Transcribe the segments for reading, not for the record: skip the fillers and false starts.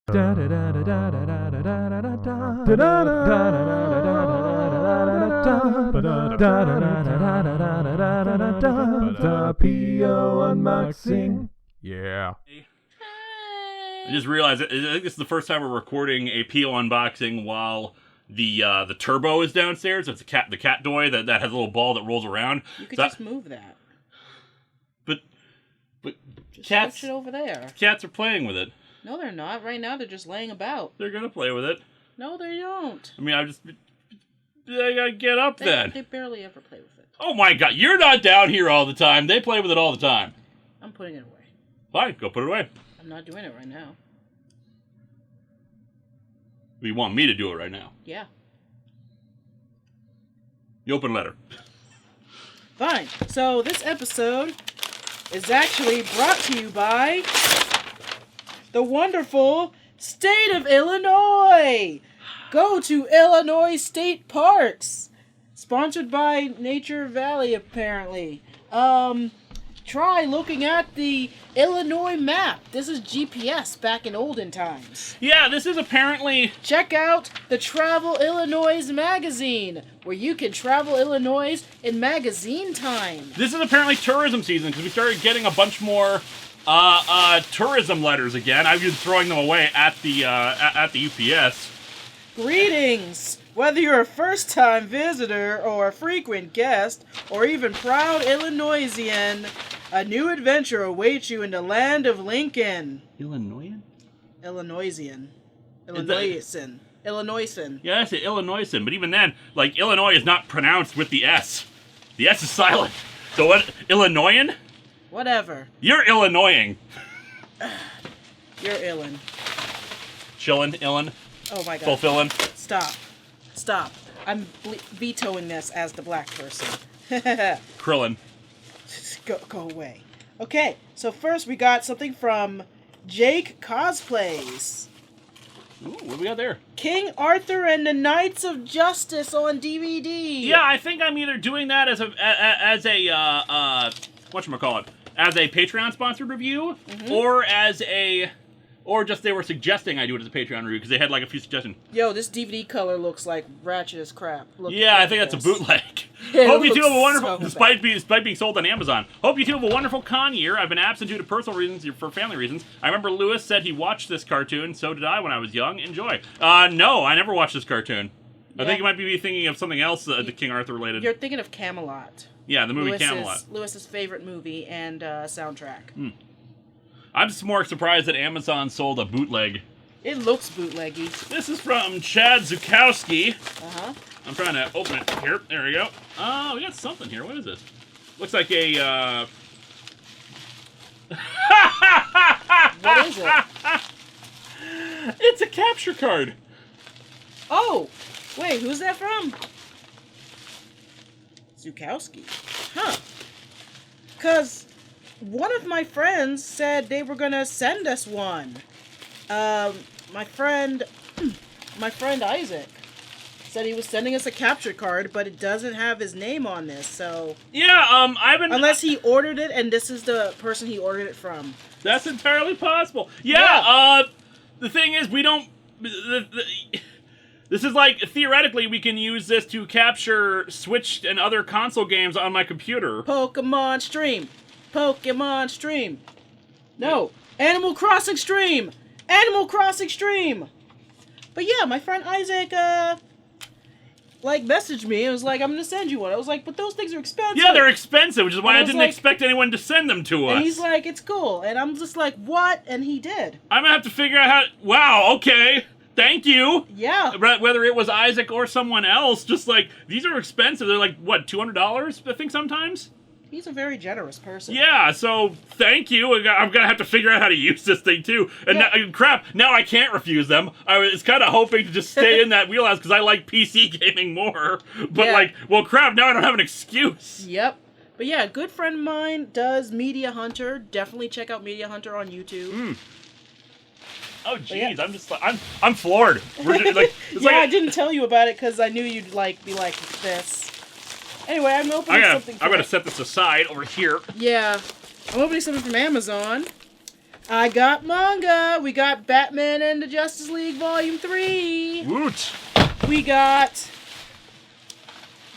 PO unboxing. Yeah. I just realized I think this is the first time we're recording a PO unboxing while the turbo is downstairs. It's the cat toy that has a little ball that rolls around. You could just move that. But just cats switch it over there. Cats are playing with it. No, they're not. Right now, they're just laying about. They're gonna play with it. No, they don't. I mean, I gotta get up then. They barely ever play with it. Oh my god, you're not down here all the time. They play with it all the time. I'm putting it away. Fine, go put it away. I'm not doing it right now. You want me to do it right now? Yeah. The open letter. Fine. So this episode is actually brought to you by the wonderful state of Illinois. Go to Illinois State Parks. Sponsored by Nature Valley, apparently. Try looking at the Illinois map. This is GPS back in olden times. Yeah, this is apparently... Check out the Travel Illinois magazine, where you can travel Illinois in magazine time. This is apparently tourism season, because we started getting a bunch more tourism letters again. I've been throwing them away at the UPS. Greetings! Whether you're a first-time visitor or a frequent guest, or even proud Illinoisian, a new adventure awaits you in the land of Lincoln. Illinoisan? Illinoisian. Yeah, I say Illinoisan, but even then, like, Illinois is not pronounced with the S. The S is silent. So what, Illinoisan? Whatever. You're Illinoising. You're Illin. Chillin', Illin. Oh my god. Fulfillin'. Stop. I'm vetoing this as the black person. Krillin. Go away. Okay, so first we got something from Jake Cosplays. Ooh, what do we got there? King Arthur and the Knights of Justice on DVD. Yeah, I think I'm either doing that as a whatchamacallit, as a Patreon sponsored review, or just they were suggesting I do it as a Patreon review because they had like a few suggestions. Yo, this DVD color looks like ratchet as crap. Yeah, I think that's a bootleg. Hope you two have a wonderful, so despite being sold on Amazon. Hope you two have a wonderful con year. I've been absent due to personal reasons, for family reasons. I remember Lewis said he watched this cartoon. So did I when I was young. Enjoy. No, I never watched this cartoon. Yeah. I think you might be thinking of something else, the King Arthur related. You're thinking of Camelot. Yeah, the movie Camelot. Lewis's favorite movie and soundtrack. I'm just more surprised that Amazon sold a bootleg. It looks bootleggy. This is from Chad Zukowski. Uh-huh. I'm trying to open it here. There we go. Oh, we got something here. What is this? Looks like a, What is it? It's a capture card. Oh! Wait, who's that from? Zukowski. Huh. 'Cause one of my friends said they were gonna send us one. My friend Isaac said he was sending us a capture card, but it doesn't have his name on this, so... Yeah, Unless he ordered it, and this is the person he ordered it from. That's entirely possible. Yeah, the thing is, we don't... This is like, theoretically, we can use this to capture Switch and other console games on my computer. Pokemon Stream! No! Animal Crossing Stream! But yeah, my friend Isaac, messaged me and was like, I'm gonna send you one. I was like, but those things are expensive. Yeah, they're expensive, which is why I didn't expect anyone to send them to us. And he's like, it's cool. And I'm just like, what? And he did. I'm gonna have to figure out how... Wow, okay. Thank you. Yeah. Whether it was Isaac or someone else, just like, these are expensive. They're like, what, $200, I think, sometimes? He's a very generous person. Yeah, so thank you. I'm gonna have to figure out how to use this thing too. And now I can't refuse them. I was kind of hoping to just stay in that wheelhouse because I like PC gaming more. But now I don't have an excuse. Yep. But yeah, a good friend of mine does Media Hunter. Definitely check out Media Hunter on YouTube. Oh jeez, I'm just I'm floored. I didn't tell you about it because I knew you'd be like this. Anyway, I'm opening something. I'm gonna set this aside over here. Yeah, I'm opening something from Amazon. I got manga. We got Batman and the Justice League Volume 3. Woot! We got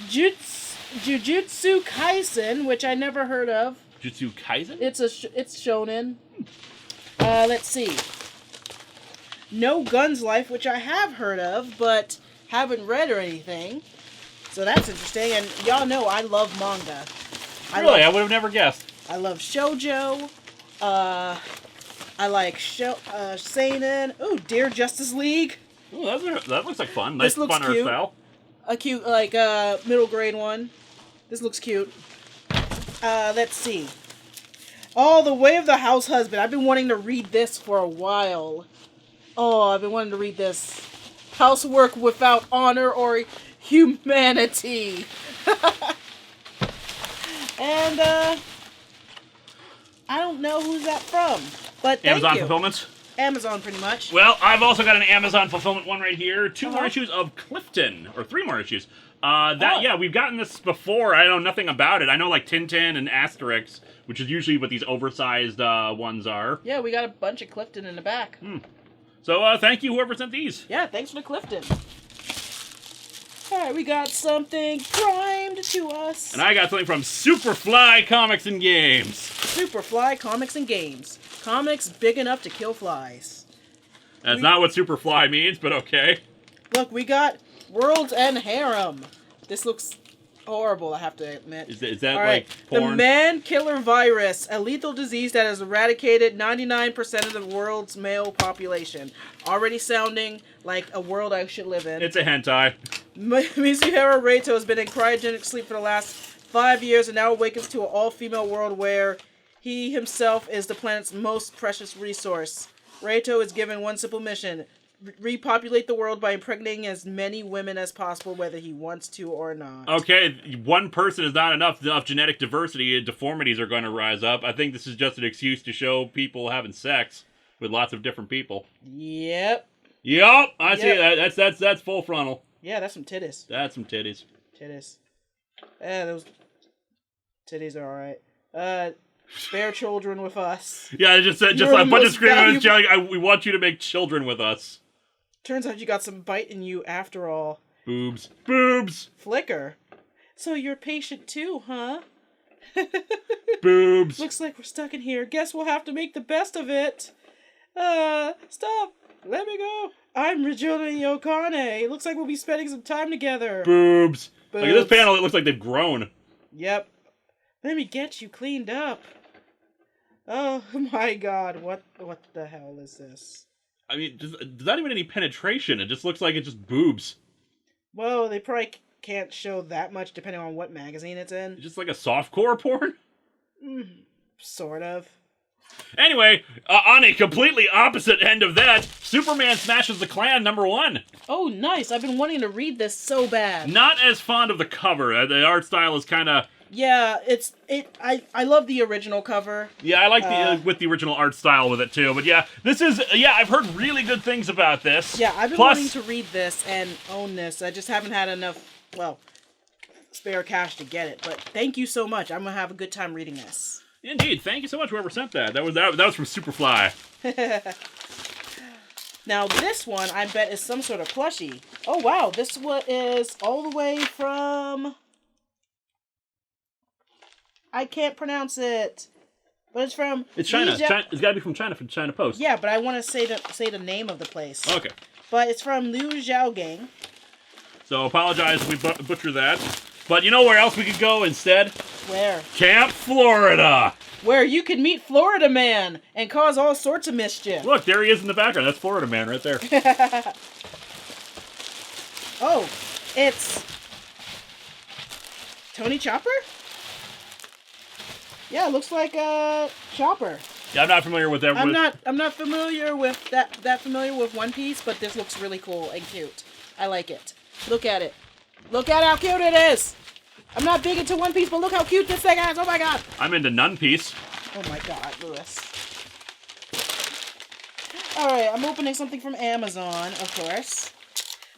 Jujutsu Kaisen, which I never heard of. Jujutsu Kaisen? It's shonen. Let's see. No Guns Life, which I have heard of, but haven't read or anything. So that's interesting. And y'all know I love manga. I would have never guessed. I love shoujo. I like seinen. Ooh, Dear Justice League. Ooh, that looks like fun. Nice, looks fun art cute. style. A cute, like, middle grade one. This looks cute. Let's see. Oh, The Way of the House Husband. I've been wanting to read this for a while. Oh, I've been wanting to read this. Housework without honor or humanity. And, I don't know who's that from. But thank Amazon you. fulfillments? Amazon, pretty much. Well, I've also got an Amazon fulfillment one right here. 2 more issues of Clifton, or 3 more issues. Yeah, we've gotten this before. I know nothing about it. I know like Tintin and Asterix, which is usually what these oversized ones are. Yeah, we got a bunch of Clifton in the back. So thank you, whoever sent these. Yeah, thanks for the Clifton. Alright, we got something primed to us. And I got something from Superfly Comics and Games. Superfly Comics and Games. Comics big enough to kill flies. That's not what Superfly means, but okay. Look, we got World's End Harem. This looks horrible, I have to admit. Is that All like right. porn? The man-killer virus, a lethal disease that has eradicated 99% of the world's male population. Already sounding like a world I should live in. It's a hentai. Mizuhiro Reito has been in cryogenic sleep for the last 5 years and now awakens to an all-female world where he himself is the planet's most precious resource. Reito is given one simple mission: repopulate the world by impregnating as many women as possible, whether he wants to or not. Okay, one person is not enough. Enough genetic diversity and deformities are going to rise up. I think this is just an excuse to show people having sex with lots of different people. Yep. Yup, I see that. That's full frontal. Yeah, that's some titties. That's some titties. Titties. Yeah, those titties are alright. Spare children with us. Yeah, just a bunch of screamers yelling, we want you to make children with us. Turns out you got some bite in you after all. Boobs. Boobs! Flicker. So you're patient too, huh? Boobs. Looks like we're stuck in here. Guess we'll have to make the best of it. Stop. Let me go. I'm Regina Yokane. Looks like we'll be spending some time together. Boobs. Boobs. Look at this panel, it looks like they've grown. Yep. Let me get you cleaned up. Oh my god, what the hell is this? I mean, there's not even any penetration. It just looks like it's just boobs. Well, they probably can't show that much depending on what magazine it's in. It's just like a softcore porn? Sort of. Anyway, on a completely opposite end of that, Superman Smashes the Klan #1. Oh, nice. I've been wanting to read this so bad. Not as fond of the cover. The art style is kind of... Yeah, I love the original cover. Yeah, I like with the original art style with it too. But yeah, this is I've heard really good things about this. Yeah, I've been wanting to read this and own this. I just haven't had enough, spare cash to get it. But thank you so much. I'm gonna have a good time reading this. Indeed, thank you so much whoever sent that. That was from Superfly. Now this one I bet is some sort of plushie. Oh wow, this one is all the way from... I can't pronounce it, but it's from... It's China. It's got to be from China Post. Yeah, but I want to say the name of the place. Okay. But it's from Liu Zhaogang. So apologize if we butcher that. But you know where else we could go instead? Where? Camp Florida. Where you can meet Florida Man and cause all sorts of mischief. Look, there he is in the background. That's Florida Man right there. Oh, it's Tony Chopper? Yeah, it looks like Chopper. Yeah, I'm not familiar with that. I'm not familiar with that familiar with One Piece, but this looks really cool and cute. I like it. Look at it. Look at how cute it is. I'm not big into One Piece, but look how cute this thing is. Oh my god. I'm into Nun Piece. Oh my god, Lewis. Alright, I'm opening something from Amazon, of course.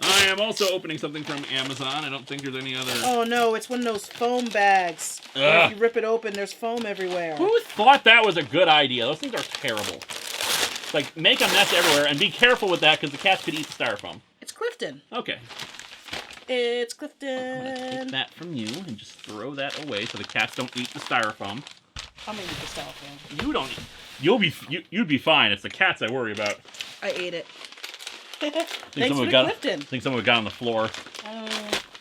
I am also opening something from Amazon. I don't think there's any other... Oh no, it's one of those foam bags. Where if you rip it open, there's foam everywhere. Who thought that was a good idea? Those things are terrible. like make a mess everywhere, and be careful with that because the cats could eat the styrofoam. It's Clifton. Okay. It's I'm gonna Clifton. take that from you and just throw that away so the cats don't eat the styrofoam. I'm gonna eat the styrofoam. You don't. You'd be fine. It's the cats I worry about. I ate it. I Thanks for the Clifton. I think someone got on the floor.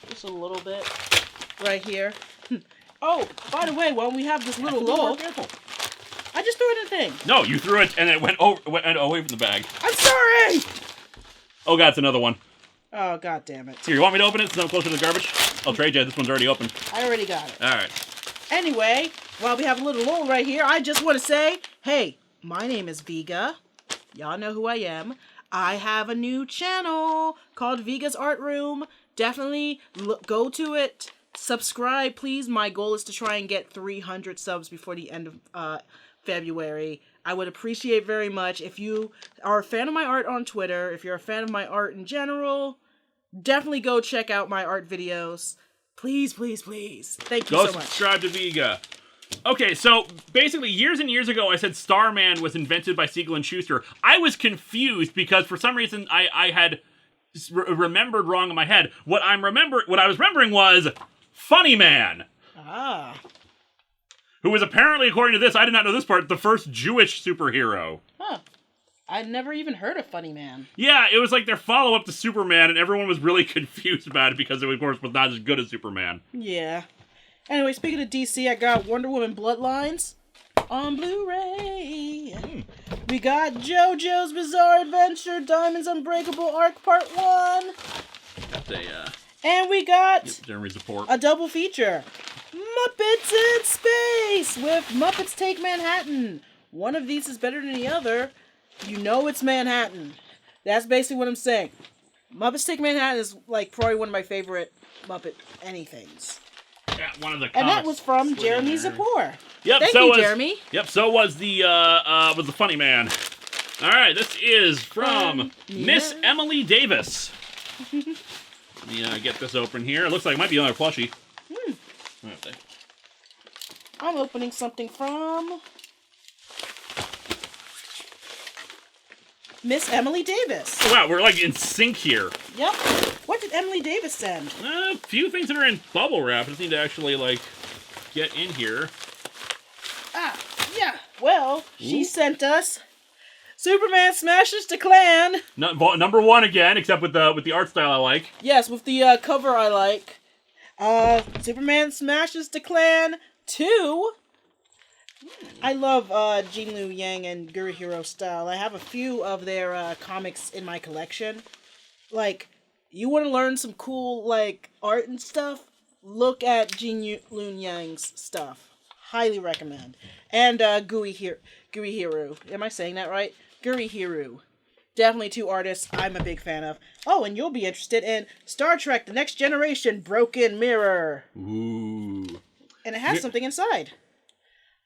Just a little bit. Right here. Oh, by the way, while we have this little lull, Careful. I just threw it in a thing. No, you threw it and it went away from the bag. I'm sorry! Oh god, it's another one. Oh, god damn it. Here, you want me to open it since I'm closer to the garbage? I'll trade you. This one's already open. I already got it. Alright. Anyway, while we have a little lull right here, I just want to say, hey, my name is Vega. Y'all know who I am. I have a new channel called Vega's Art Room. Definitely go to it. Subscribe, please. My goal is to try and get 300 subs before the end of February. I would appreciate very much if you are a fan of my art on Twitter, if you're a fan of my art in general, definitely go check out my art videos. Please, please, please. Thank you so much. Go subscribe to Vega. Okay, so basically years and years ago I said Starman was invented by Siegel and Schuster. I was confused because for some reason I had remembered wrong in my head. What I was remembering was Funny Man. Ah. Who was apparently, according to this, I did not know this part, the first Jewish superhero. Huh. I'd never even heard of Funny Man. Yeah, it was like their follow-up to Superman, and everyone was really confused about it because it, of course, was not as good as Superman. Yeah. Anyway, speaking of DC, I got Wonder Woman Bloodlines on Blu-ray. We got JoJo's Bizarre Adventure, Diamond's Unbreakable Arc Part 1. Got a, And we got Jeremy's report. a double feature. Muppets in Space with Muppets Take Manhattan. One of these is better than the other. You know it's Manhattan. That's basically what I'm saying. Muppets Take Manhattan is like probably one of my favorite Muppet anythings. Yeah, one of the And that was from Jeremy Zapor. Yep, Thank so you, was, Jeremy. Yep, so was the Funny Man. All right, this is from Miss Emily Davis. Let me get this open here. It looks like it might be another plushie. Okay. I'm opening something from Miss Emily Davis. Oh, wow, we're like in sync here. Yep. What did Emily Davis send? A few things that are in bubble wrap. I just need to actually like get in here. Ah, yeah. Well, she sent us Superman Smashes the Klan. Number one again, except with the art style I like. Yes, with the cover I like. Superman Smashes the Klan 2. I love Jin Liu Yang and Gurihiro style. I have a few of their comics in my collection. Like, you want to learn some cool like art and stuff? Look at Jin Liu Yang's stuff. Highly recommend. And Gurihiro. Am I saying that right? Gurihiro. Definitely two artists I'm a big fan of. Oh, and you'll be interested in Star Trek The Next Generation Broken Mirror. Ooh. And it has something inside.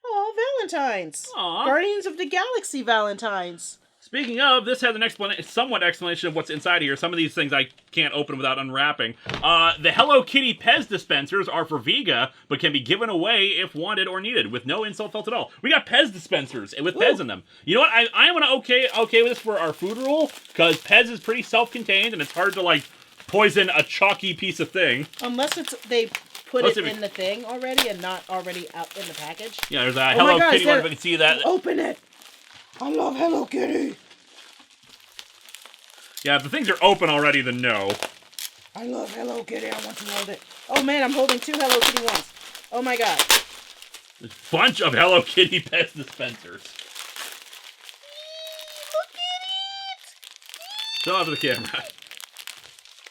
Oh, Valentine's. Aww. Guardians of the Galaxy Valentine's. Speaking of, this has an somewhat explanation of what's inside here. Some of these things I can't open without unwrapping. The Hello Kitty Pez dispensers are for Vega, but can be given away if wanted or needed, with no insult felt at all. We got Pez dispensers with Pez in them. You know what? I am gonna okay with this for our food rule, because Pez is pretty self-contained, and it's hard to like poison a chalky piece of thing. Unless they put it in the thing already and not already out in the package. Yeah, there's a Hello Kitty one if I can see that. Open it. I love Hello Kitty. Yeah, if the things are open already, then no. I love Hello Kitty. I want to hold it. Oh man, I'm holding two Hello Kitty ones. Oh my god. There's a bunch of Hello Kitty Pez dispensers. Look at it. Show off to the camera.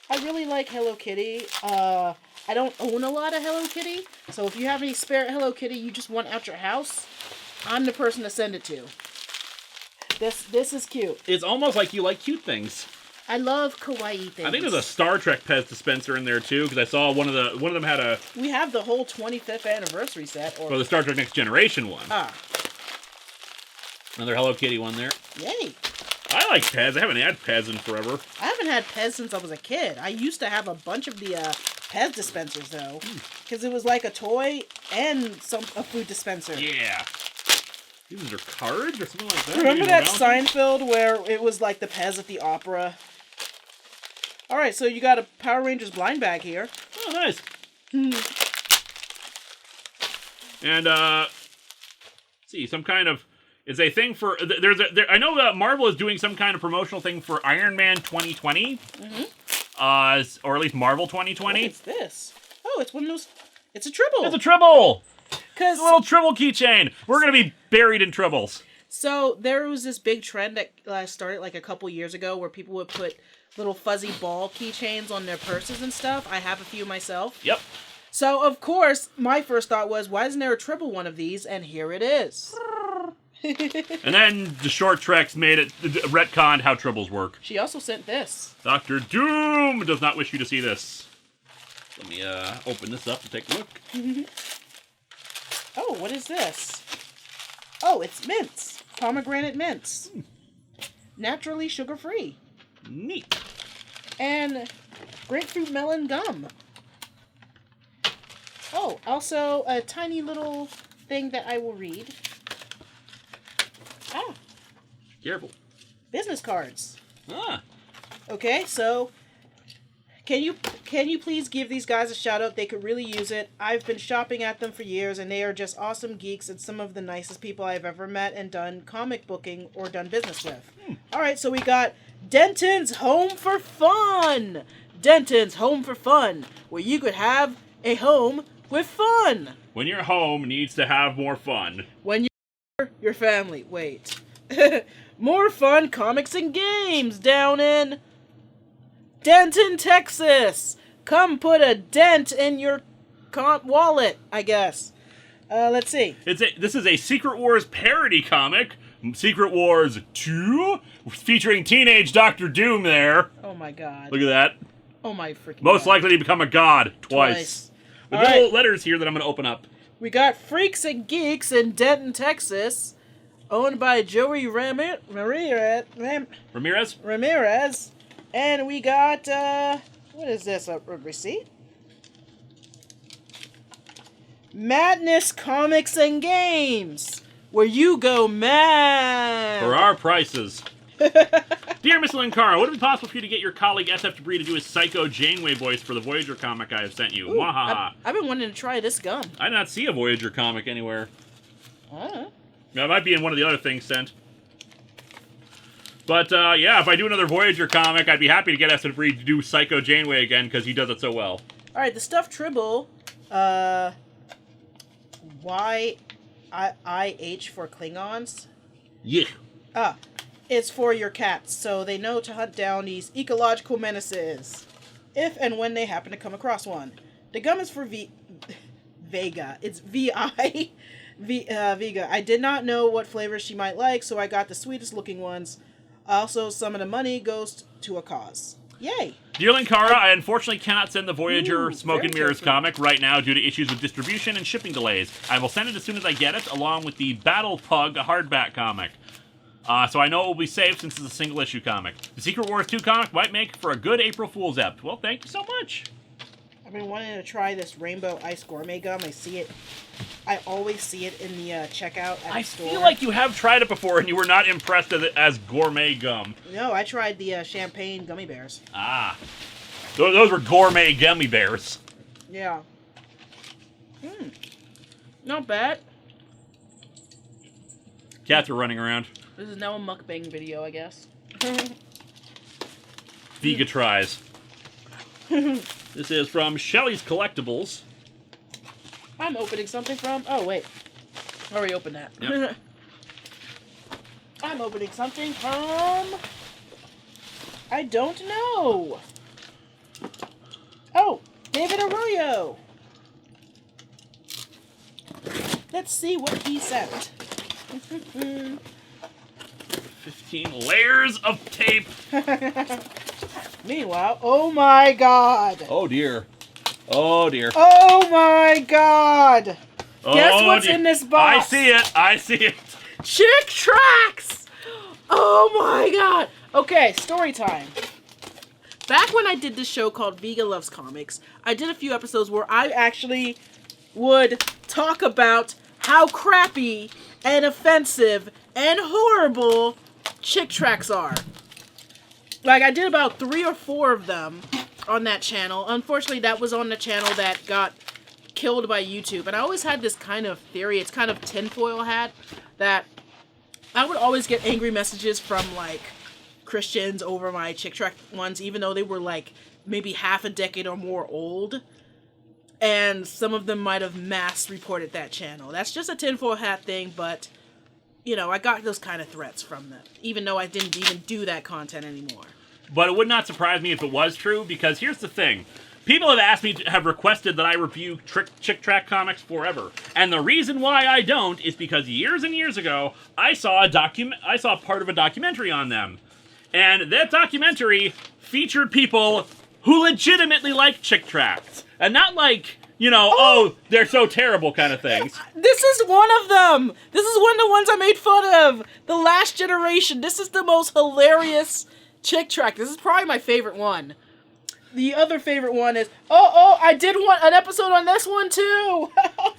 I really like Hello Kitty. I don't own a lot of Hello Kitty, so if you have any spare Hello Kitty you just want out your house, I'm the person to send it to. This is cute. It's almost like you like cute things. I love kawaii things. I think there's a Star Trek Pez dispenser in there too, because I saw one of them had a. We have the whole 25th anniversary set. Or the Star Trek Next Generation one. Ah. Another Hello Kitty one there. Yay. I like Pez. I haven't had Pez in forever. I haven't had Pez since I was a kid. I used to have a bunch of the Pez dispensers though, because it was like a toy and a food dispenser. Yeah. These are cards or something like that? Remember Maybe that Valentine's? Seinfeld where it was like the Pez at the opera? Alright, so you got a Power Rangers blind bag here. Oh, nice. And, see, some kind of... Is a thing for... I know that Marvel is doing some kind of promotional thing for Iron Man 2020. Or at least Marvel 2020. What is this? Oh, it's one of those... It's a Tribble! It's a Tribble! Because A little Tribble keychain. We're going to be buried in Tribbles. So there was this big trend that started like a couple years ago where people would put little fuzzy ball keychains on their purses and stuff. I have a few myself. Yep. So, of course, my first thought was, why isn't there a Tribble one of these? And here it is. And then the Short Treks made it retconned how Tribbles work. She also sent this. Dr. Doom does not wish you to see this. Let me open this up and take a look. Oh, what is this? Oh, it's mints. Pomegranate mints. Naturally sugar-free. Neat. And grapefruit melon gum. Oh, also a tiny little thing that I will read. Ah, Careful. business cards. Ah. Okay, so can you please give these guys a shout out? They could really use it. I've been shopping at them for years, and they are just awesome geeks and some of the nicest people I've ever met and done comic booking or done business with. All right, so we got Denton's Home for Fun. Denton's Home for Fun, where you could have a home with fun. When your home needs to have more fun. When your family, wait. More fun comics and games down in Denton, Texas. Come put a dent in your wallet, I guess. Let's see. This is a Secret Wars parody comic. Secret Wars 2, featuring teenage Dr. Doom there. Oh my god. Look at that. Oh my freaking Most god. likely to become a god twice. With All little right. letters here that I'm going to open up. We got Freaks and Geeks in Denton, Texas. Owned by Joey Ramirez. And we got, what is this, a receipt? Madness Comics and Games, where you go mad. For our prices. Dear Miss Linkara, would it be possible for you to get your colleague SF Debris to do his Psycho Janeway voice for the Voyager comic I have sent you? Ooh, Wahaha. I've been wanting to try this gum. I did not see a Voyager comic anywhere. Oh. Now, it might be in one of the other things sent. But, yeah, if I do another Voyager comic, I'd be happy to get SF Debris to do Psycho Janeway again, because he does it so well. Alright, the stuffed Tribble, YIH for Klingons. Yeah. It's for your cats, so they know to hunt down these ecological menaces, if and when they happen to come across one. The gum is for Vega. It's Vega. I did not know what flavors she might like, so I got the sweetest looking ones. Also, some of the money goes to a cause. Yay! Dear Linkara, I unfortunately cannot send the Voyager Ooh, Smoke and very Mirrors careful. comic right now due to issues with distribution and shipping delays. I will send it as soon as I get it, along with the Battle Pug hardback comic. So I know it will be safe since it's a single issue comic. The Secret Wars 2 comic might make for a good April Fool's Ep. Well, thank you so much. I've been wanting to try this Rainbow Ice Gourmet gum. I always see it in the checkout at I the store. feel like you have tried it before and you were not impressed with it as gourmet gum. No, I tried the champagne gummy bears. Ah. Those were gourmet gummy bears. Yeah. Not bad. Cats are running around. This is now a mukbang video, I guess. Vega tries. This is from Shelly's Collectibles. I'm opening something from... Oh, wait. I already opened that. Yep. I'm opening something from... I don't know. Oh, David Arroyo. Let's see what he sent. 15 layers of tape. Meanwhile, oh my god. Oh dear. Oh dear. Oh my god. Guess what's dear. in this box? I see it. I see it. Chick Tracts. Oh my god. Okay, story time. Back when I did this show called Vega Loves Comics, I did a few episodes where I actually would talk about how crappy and offensive and horrible Chick Tracts are. Like, I did about 3 or 4 of them on that channel. Unfortunately, that was on the channel that got killed by YouTube. And I always had this kind of theory, it's kind of tinfoil hat, that I would always get angry messages from, like, Christians over my Chick Tract ones, even though they were, like, maybe half a decade or more old. And some of them might have mass reported that channel. That's just a tinfoil hat thing, but, you know, I got those kind of threats from them, even though I didn't even do that content anymore. But it would not surprise me if it was true, because here's the thing. People have asked me, have requested that I review Chick Tract comics forever. And the reason why I don't is because years and years ago, I saw part of a documentary on them. And that documentary featured people who legitimately like Chick Tracts. And not like, you know, oh, they're so terrible kind of things. This is one of them! This is one of the ones I made fun of! The Last Generation. This is the most hilarious Chick Tract. This is probably my favorite one. The other favorite one is, I did want an episode on this one too!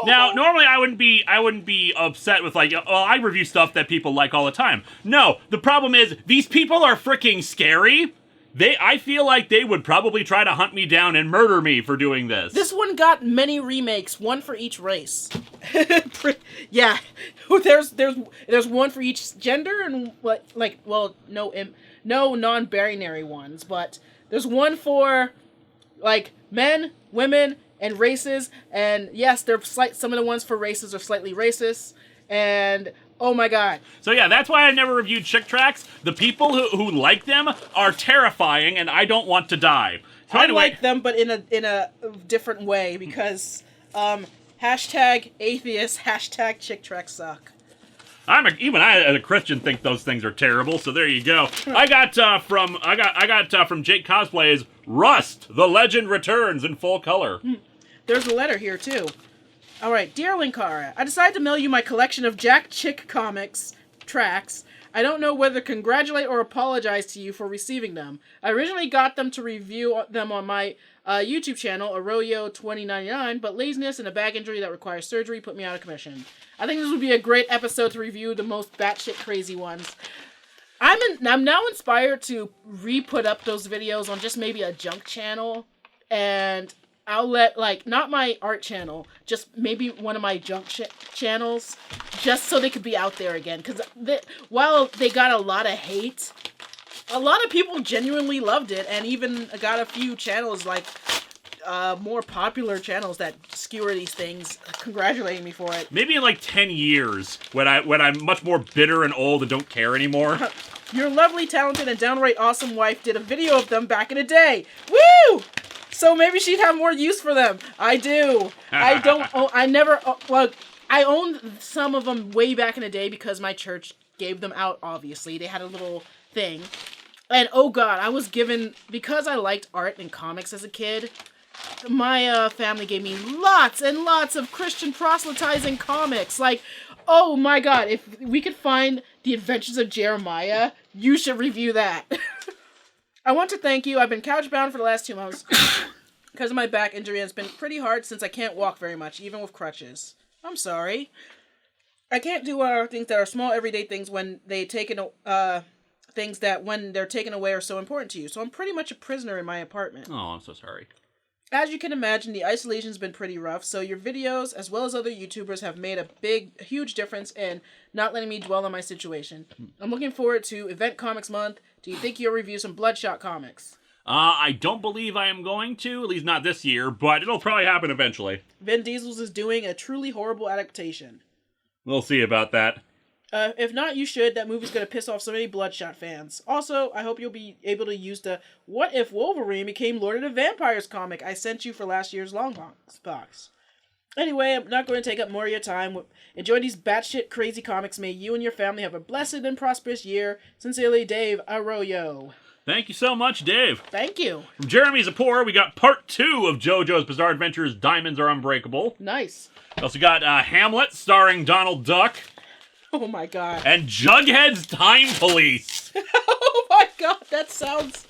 Now, normally I wouldn't be upset with, like, oh, I review stuff that people like all the time. No, the problem is, these people are freaking scary. I feel like they would probably try to hunt me down and murder me for doing this. This one got many remakes, one for each race. Yeah, there's one for each gender and no non-binary ones, but there's one for like men, women, and races. And yes, some of the ones for races are slightly racist. And oh my god. So yeah, that's why I never reviewed Chick Tracts. The people who like them are terrifying, and I don't want to die. So I anyway, like them, but in a different way, because hashtag atheist, hashtag Chick Tracts suck. Even I, as a Christian, think those things are terrible. So there you go. I got from Jake Cosplay's Rust. The Legend returns in full color. There's a letter here too. All right, dear Linkara, I decided to mail you my collection of Jack Chick comics tracks. I don't know whether to congratulate or apologize to you for receiving them. I originally got them to review them on my YouTube channel, Arroyo2099, but laziness and a back injury that requires surgery put me out of commission. I think this would be a great episode to review the most batshit crazy ones. I'm now inspired to re-put up those videos on just maybe a junk channel, and I'll let, like, not my art channel, just maybe one of my junk channels, just so they could be out there again. Because while they got a lot of hate, a lot of people genuinely loved it, and even got a few channels, like, more popular channels that skewer these things, congratulating me for it. Maybe in, like, 10 years, when I'm much more bitter and old and don't care anymore. Your lovely, talented, and downright awesome wife did a video of them back in the day. Woo! So maybe she'd have more use for them. I do. I don't. I owned some of them way back in the day because my church gave them out, obviously. They had a little thing. And oh god, I was given, because I liked art and comics as a kid, my family gave me lots and lots of Christian proselytizing comics. Like, oh my god, if we could find The Adventures of Jeremiah, you should review that. I want to thank you. I've been couch-bound for the last 2 months because of my back injury, and it's been pretty hard since I can't walk very much, even with crutches. I'm sorry. I can't do things that are small, everyday things when they're taken away are so important to you. So I'm pretty much a prisoner in my apartment. Oh, I'm so sorry. As you can imagine, the isolation's been pretty rough, so your videos, as well as other YouTubers, have made a huge difference in not letting me dwell on my situation. I'm looking forward to Event Comics Month. Do you think you'll review some Bloodshot comics? I don't believe I am going to, at least not this year, but it'll probably happen eventually. Vin Diesel's is doing a truly horrible adaptation. We'll see about that. If not, you should. That movie's going to piss off so many Bloodshot fans. Also, I hope you'll be able to use the What If Wolverine Became Lord of the Vampires comic I sent you for last year's long box. Anyway, I'm not going to take up more of your time. Enjoy these batshit crazy comics. May you and your family have a blessed and prosperous year. Sincerely, Dave Arroyo. Thank you so much, Dave. Thank you. From Jeremy Zapor, we got part 2 of JoJo's Bizarre Adventures, Diamonds Are Unbreakable. Nice. We also got Hamlet, starring Donald Duck. Oh my god. And Jughead's Time Police. Oh my god, that sounds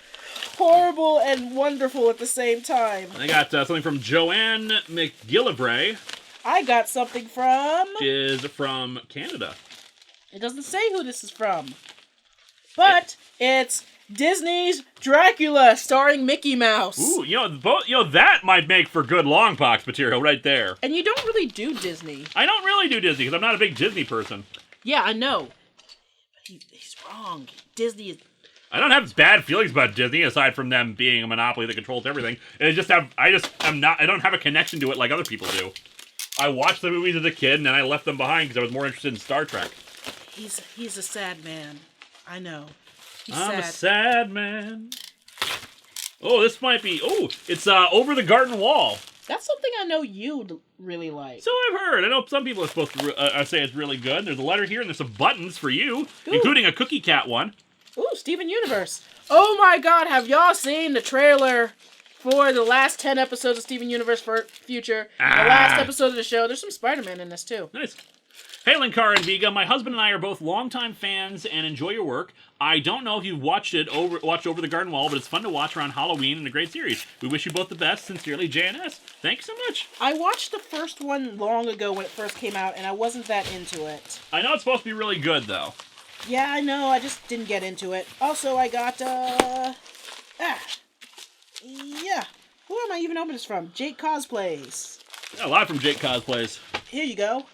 horrible and wonderful at the same time. I got something from Joanne McGillivray. I got something from... Which is from Canada. It doesn't say who this is from. But it's Disney's Dracula starring Mickey Mouse. Ooh, that might make for good long box material right there. And you don't really do Disney. I don't really do Disney because I'm not a big Disney person. Yeah, I know. But he's wrong. Disney is... I don't have bad feelings about Disney aside from them being a monopoly that controls everything. I don't have a connection to it like other people do. I watched the movies as a kid and then I left them behind because I was more interested in Star Trek. He's a sad man. I know. I'm a sad man. Oh, this might be... Oh, it's Over the Garden Wall. That's something I know you'd really like. So I've heard. I know some people are supposed to say it's really good. There's a letter here and there's some buttons for you, including a Cookie Cat one. Ooh, Steven Universe. Oh my god, have y'all seen the trailer for the last 10 episodes of Steven Universe for Future? The last episode of the show. There's some Spider-Man in this too. Nice. Hey, Linkara and Vega. My husband and I are both longtime fans and enjoy your work. I don't know if you've watched Over the Garden Wall, but it's fun to watch around Halloween and a great series. We wish you both the best. Sincerely, JNS. Thanks so much. I watched the first one long ago when it first came out, and I wasn't that into it. I know it's supposed to be really good, though. Yeah, I know. I just didn't get into it. Also, I got, yeah. Who am I even opening this from? Jake Cosplays. Yeah, a lot from Jake Cosplays. Here you go.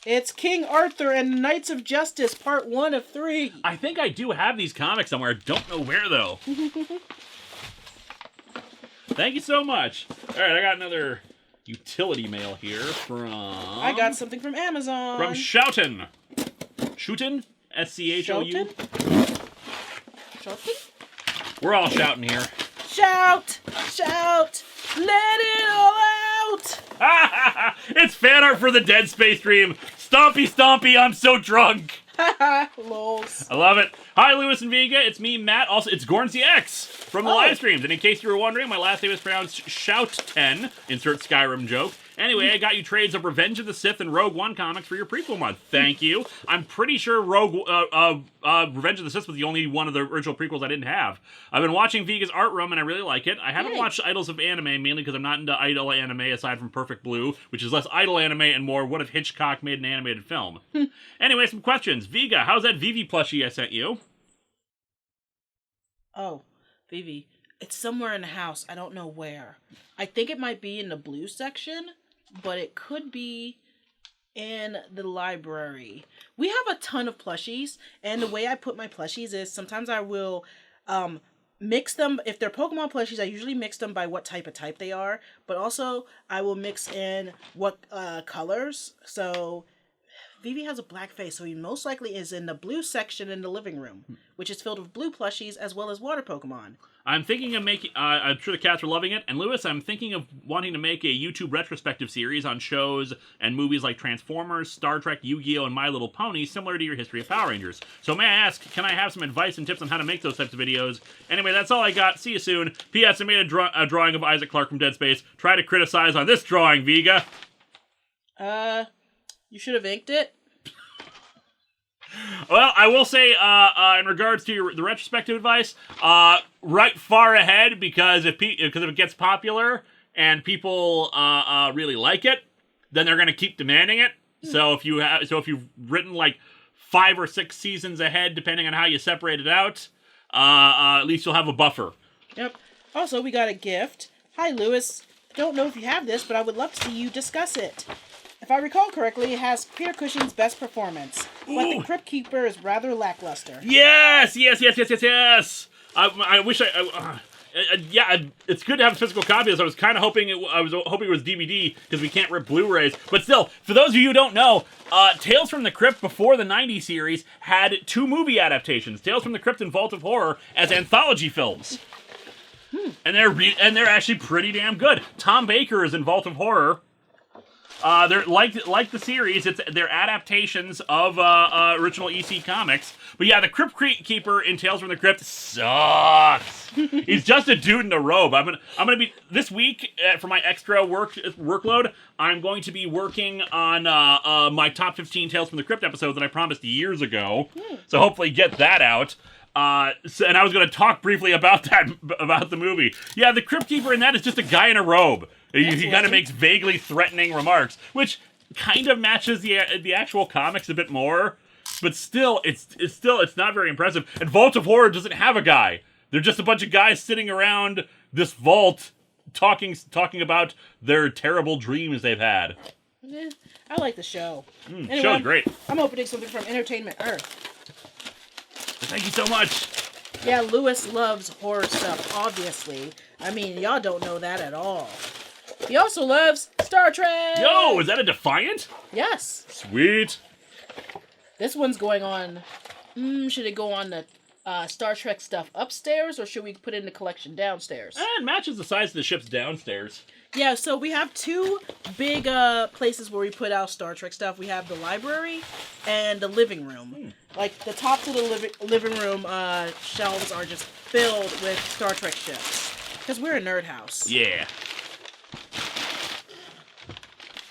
It's King Arthur and Knights of Justice, part 1 of 3. I think I do have these comics somewhere. I don't know where, though. Thank you so much. All right, I got another utility mail here from... I got something from Amazon. From Shoutin. Shoutin? S-C-H-O-U? Shoutin? We're all shouting here. Shout! Shout! Let it all out! It's fan art for the Dead Space stream. Stompy, stompy, I'm so drunk. Lols. I love it. Hi, Lewis and Vega. It's me, Matt. Also, it's Gornsy X from the live streams. And in case you were wondering, my last name is pronounced Shout10. Insert Skyrim joke. Anyway, I got you trades of Revenge of the Sith and Rogue One comics for your prequel month. Thank you. I'm pretty sure Revenge of the Sith was the only one of the original prequels I didn't have. I've been watching Vega's art room, and I really like it. I haven't watched Idols of Anime, mainly because I'm not into idol anime aside from Perfect Blue, which is less idol anime and more what if Hitchcock made an animated film. Anyway, some questions. Vega, how's that Vivi plushie I sent you? Oh, Vivi. It's somewhere in the house. I don't know where. I think it might be in the blue section, but it could be in the library. We have a ton of plushies, and the way I put my plushies is sometimes I will mix them. If they're Pokemon plushies, I usually mix them by what type they are, but also I will mix in what colors. So Vivi has a black face, so he most likely is in the blue section in the living room, which is filled with blue plushies as well as water Pokemon. I'm thinking of making, I'm sure the cats are loving it, and Lewis, I'm thinking of wanting to make a YouTube retrospective series on shows and movies like Transformers, Star Trek, Yu-Gi-Oh!, and My Little Pony, similar to your history of Power Rangers. So may I ask, can I have some advice and tips on how to make those types of videos? Anyway, that's all I got. See you soon. P.S. I made a drawing of Isaac Clarke from Dead Space. Try to criticize on this drawing, Vega. You should have inked it. Well, I will say, in regards to the retrospective advice, right far ahead, because if it gets popular and people really like it, then they're going to keep demanding it. So if you've written like 5 or 6 seasons ahead, depending on how you separate it out, at least you'll have a buffer. Yep. Also, we got a gift. Hi, Lewis. Don't know if you have this, but I would love to see you discuss it. If I recall correctly, it has Peter Cushing's best performance, but the Crypt Keeper is rather lackluster. Yes! I wish it's good to have a physical copy. As I was kind of hoping it was DVD because we can't rip Blu-rays. But still, for those of you who don't know, Tales from the Crypt before the '90s series had 2 movie adaptations: Tales from the Crypt and Vault of Horror as anthology films. And they're actually pretty damn good. Tom Baker is in Vault of Horror. They're like the series. They're adaptations of original EC comics. But yeah, the Crypt Keeper in Tales from the Crypt sucks. He's just a dude in a robe. I'm gonna be this week for my extra workload. I'm going to be working on my top 15 Tales from the Crypt episodes that I promised years ago. So hopefully get that out. And I was going to talk briefly about the movie. Yeah, the Crypt Keeper in that is just a guy in a robe. He kind of makes vaguely threatening remarks, which kind of matches the actual comics a bit more. but still, it's not very impressive. And Vault of Horror doesn't have a guy. They're just a bunch of guys sitting around this vault talking about their terrible dreams they've had. I like the show. Anyway, Show's great. I'm opening something from Entertainment Earth. Thank you so much. Yeah, Lewis loves horror stuff, obviously. I mean, y'all don't know that at all. He also loves Star Trek! Yo, is that a Defiant? Yes. Sweet. This one's going on... should it go on the Star Trek stuff upstairs, or should we put it in the collection downstairs? It matches the size of the ship's downstairs. Yeah, so we have two big places where we put out Star Trek stuff. We have the library and the living room. Like, the tops of the living room shelves are just filled with Star Trek ships. Because we're a nerd house. Yeah.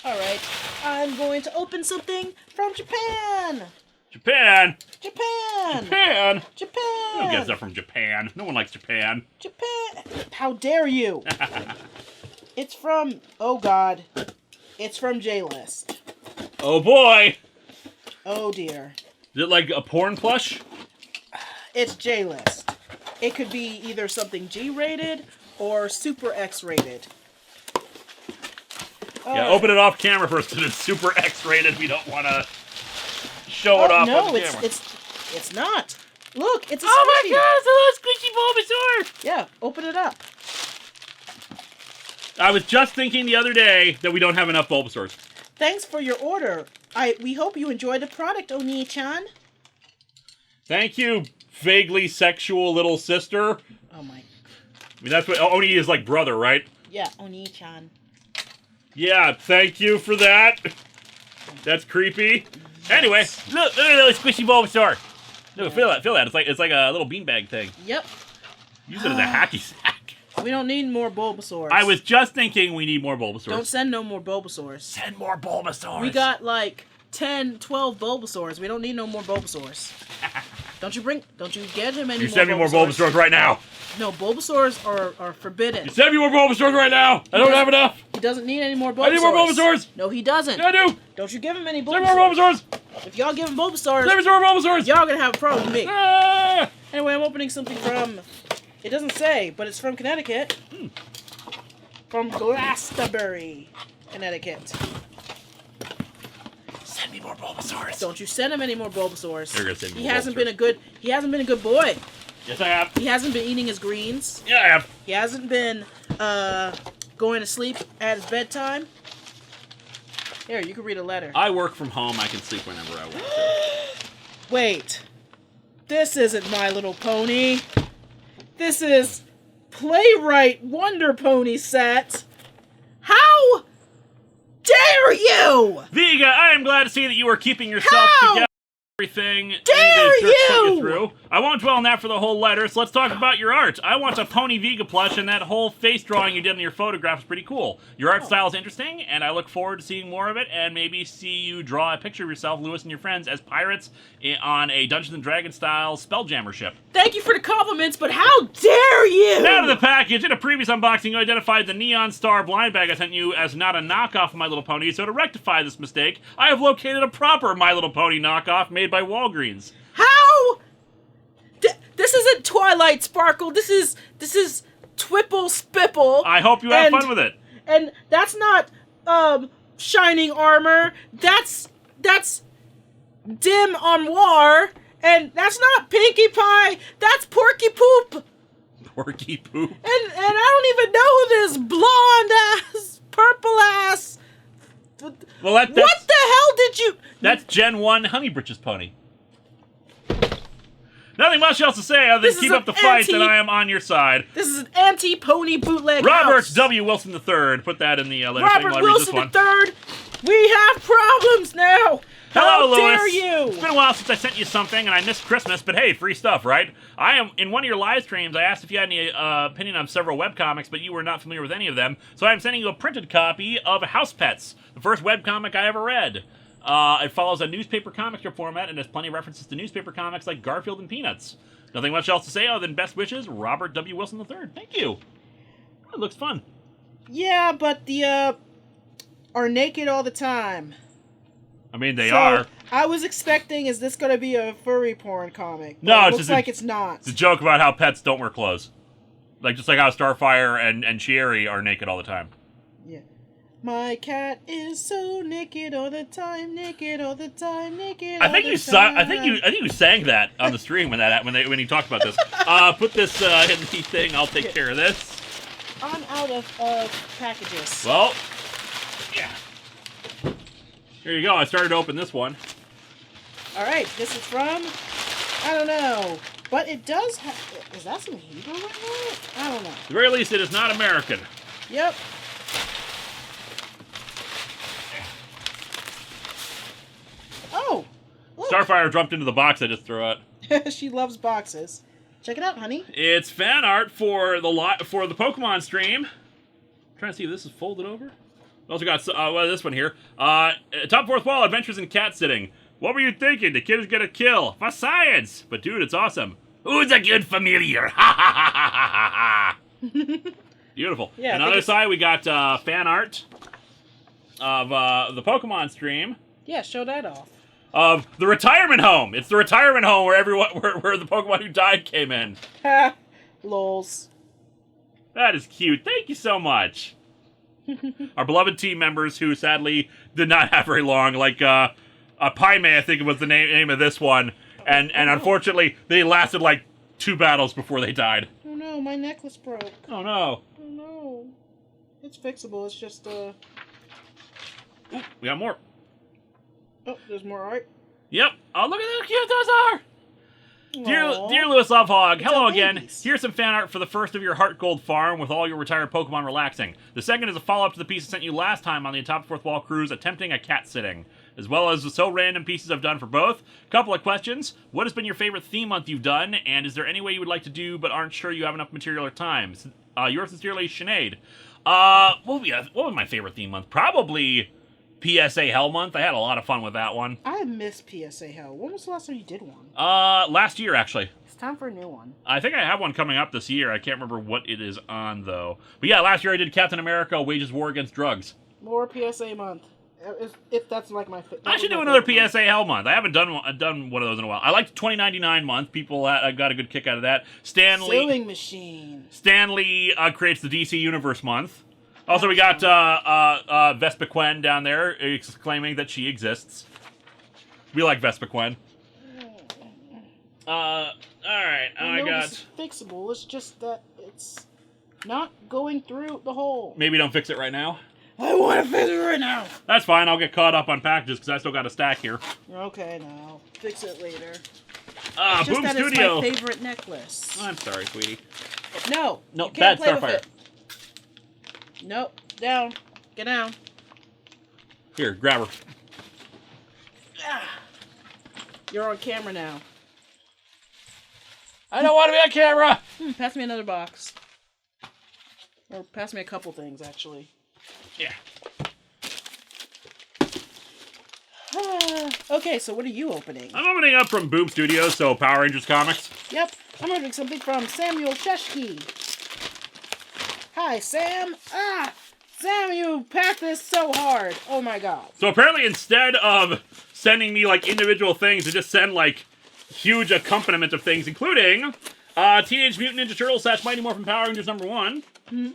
Alright, I'm going to open something from Japan! Japan! Japan! Japan! Japan! I don't get stuff from Japan. No one likes Japan. Japan! How dare you! It's from... Oh, God. It's from J-List. Oh, boy! Oh, dear. Is it like a porn plush? It's J-List. It could be either something G-rated or super X-rated. Yeah, open it off camera first because it's super X-rated. We don't want to show it off on the camera. It's not. Look, it's a Oh squishy. my god, it's a little squishy Bulbasaur! Yeah, open it up. I was just thinking the other day that we don't have enough Bulbasaurs. Thanks for your order. We hope you enjoyed the product, Oni-chan. Thank you, vaguely sexual little sister. Oh my. I mean, that's what Oni is like brother, right? Yeah, Oni-chan. Yeah, thank you for that. That's creepy. Anyway, look at that squishy Bulbasaur. Look, feel that. It's like a little beanbag thing. Yep. Use it as a hacky sack. We don't need more Bulbasaurs. I was just thinking we need more Bulbasaurs. Don't send no more Bulbasaurs. Send more Bulbasaurs. We got like 10, 12 Bulbasaurs. We don't need no more Bulbasaurs. Don't you get him any more Bulbasaurs. You send me more Bulbasaurs right now. No, Bulbasaurs are forbidden. You send me more Bulbasaurs right now. I don't have enough. He doesn't need any more Bulbasaurs. I need more Bulbasaurs. No, he doesn't. Yeah, I do. Don't you give him any Bulbasaurs. Send me more Bulbasaurs. If y'all give him Bulbasaurs, Send me some more Bulbasaurs. y'all gonna have a problem with me. Ah! Anyway, I'm opening something from... It doesn't say, but it's from Connecticut. From Glastonbury, Connecticut. Send me more Bulbasaurs. Don't you send him any more Bulbasaurs. You're gonna send me He more hasn't Bulbasaurs. been a good boy. Yes, I have. He hasn't been eating his greens. Yeah, I have. He hasn't been going to sleep at his bedtime. Here, you can read a letter. I work from home. I can sleep whenever I want to. Wait. This isn't My Little Pony. This is Playwright Wonder Pony set. How dare you? Vega, I am glad to see that you are keeping yourself How together. Everything. dare you? Through. I won't dwell on that for the whole letter, so let's talk about your art. I want a Pony Vega plush, and that whole face drawing you did in your photograph is pretty cool. Your art style is interesting, and I look forward to seeing more of it, and maybe see you draw a picture of yourself, Lewis, and your friends as pirates on a Dungeons & Dragons style Spelljammer ship. Thank you for the compliments, but how dare you? Out of the package, in a previous unboxing, you identified the Neon Star blind bag I sent you as not a knockoff of My Little Pony, so to rectify this mistake, I have located a proper My Little Pony knockoff made by Walgreens. How? This isn't Twilight Sparkle. This is Twipple Spipple. I hope you have fun with it. And that's not Shining Armor. That's Dim Armoire. And that's not Pinkie Pie. That's Porky Poop. Porky Poop. And I don't even know who this blonde ass, purple ass. Well, What the hell did you? That's Gen 1 Honey Britches Pony. Nothing much else to say other This than is keep up an the fight, and I am on your side. This is an anti-pony bootleg Robert house. W. Wilson III. Put that in the letter thing Robert while I read this Wilson one. III. We have problems now. Hello, How dare Lewis. you? It's been a while since I sent you something, and I missed Christmas, but hey, free stuff, right? I am in one of your live streams. I asked if you had any opinion on several webcomics, but you were not familiar with any of them. So I'm sending you a printed copy of House Pets, the first webcomic I ever read. It follows a newspaper comic strip format and has plenty of references to newspaper comics like Garfield and Peanuts. Nothing much else to say other than best wishes, Robert W. Wilson III. Thank you. It looks fun. Yeah, but the are naked all the time. I mean, they are. I was expecting, is this going to be a furry porn comic? No, it it's looks just like it's not. It's a joke about how pets don't wear clothes. Like, just like how Starfire and Sherry are naked all the time. Yeah. My cat is so naked all the time, naked all the time, naked I think all you the time. I think you sang that on the stream when you talked about this. Put this in the thing. I'll take care of this. I'm out of packages. Well, yeah. Here you go. I started to open this one. All right, this is from, I don't know, but it does have, is that some Hebrew in there? I don't know. At the very least, it is not American. Yep. Oh, look. Starfire jumped into the box I just threw out. She loves boxes. Check it out, honey. It's fan art for the Pokemon stream. I'm trying to see if this is folded over. We also got this one here. Top fourth wall, Adventures in Cat Sitting. What were you thinking? The kid is gonna kill. For science! But dude, it's awesome. Who's a good familiar? Ha ha ha ha ha ha! Beautiful. Yeah, on the other side, we got fan art of the Pokemon stream. Yeah, show that off. Of the retirement home. It's the retirement home where where the Pokemon who died came in. Ha! Lols. That is cute. Thank you so much. Our beloved team members who sadly did not have very long, like Paime, I think was the name of this one, and unfortunately they lasted like 2 battles before they died. Oh no, my necklace broke. Oh no. Oh no. It's fixable. It's just Ooh, we got more. Oh, there's more art. Yep. Oh, look at how cute those are. Aww. Dear Lewis Lovehog, hello all again. babies. Here's some fan art for the first of your Heart Gold farm with all your retired Pokemon relaxing. The second is a follow-up to the piece I sent you last time on the Atop the Fourth Wall cruise attempting a cat sitting, as well as the so random pieces I've done for both. Couple of questions. What has been your favorite theme month you've done, and is there any way you would like to do but aren't sure you have enough material or time? Yours sincerely, Sinead. What was my favorite theme month? Probably PSA Hell Month. I had a lot of fun with that one. I miss PSA Hell. When was the last time you did one? Last year, actually. It's time for a new one. I think I have one coming up this year. I can't remember what it is on, though. But yeah, last year I did Captain America Wages War Against Drugs. More PSA month. If that's like my favorite. I should do another PSA Hell Month. I haven't done one of those in a while. I liked 2099 month. People got a good kick out of that. Sewing machine. Stanley creates the DC Universe Month. Also, we got Vespa Quen down there exclaiming that she exists. We like Vespa Quen. Alright, I got... This is fixable, it's just that it's not going through the hole. Maybe don't fix it right now. I want to fix it right now! That's fine, I'll get caught up on packages because I still got a stack here. Okay, now. Fix it later. Boom that Studio! It's my favorite necklace. I'm sorry, sweetie. No! No, you can't bad play with Starfire. it. Nope. Down. Get down. Here, grab her. You're on camera now. I don't want to be on camera! Pass me another box. Or pass me a couple things, actually. Yeah. Okay, so what are you opening? I'm opening up from Boom Studios, so Power Rangers comics. Yep, I'm opening something from Samuel Sheshki. Hi, Sam. Sam, you packed this so hard. Oh my god. So apparently instead of sending me, like, individual things, they just send, like, huge accompaniment of things, including Teenage Mutant Ninja Turtles / Mighty Morphin Power Rangers #1. Mm-hmm.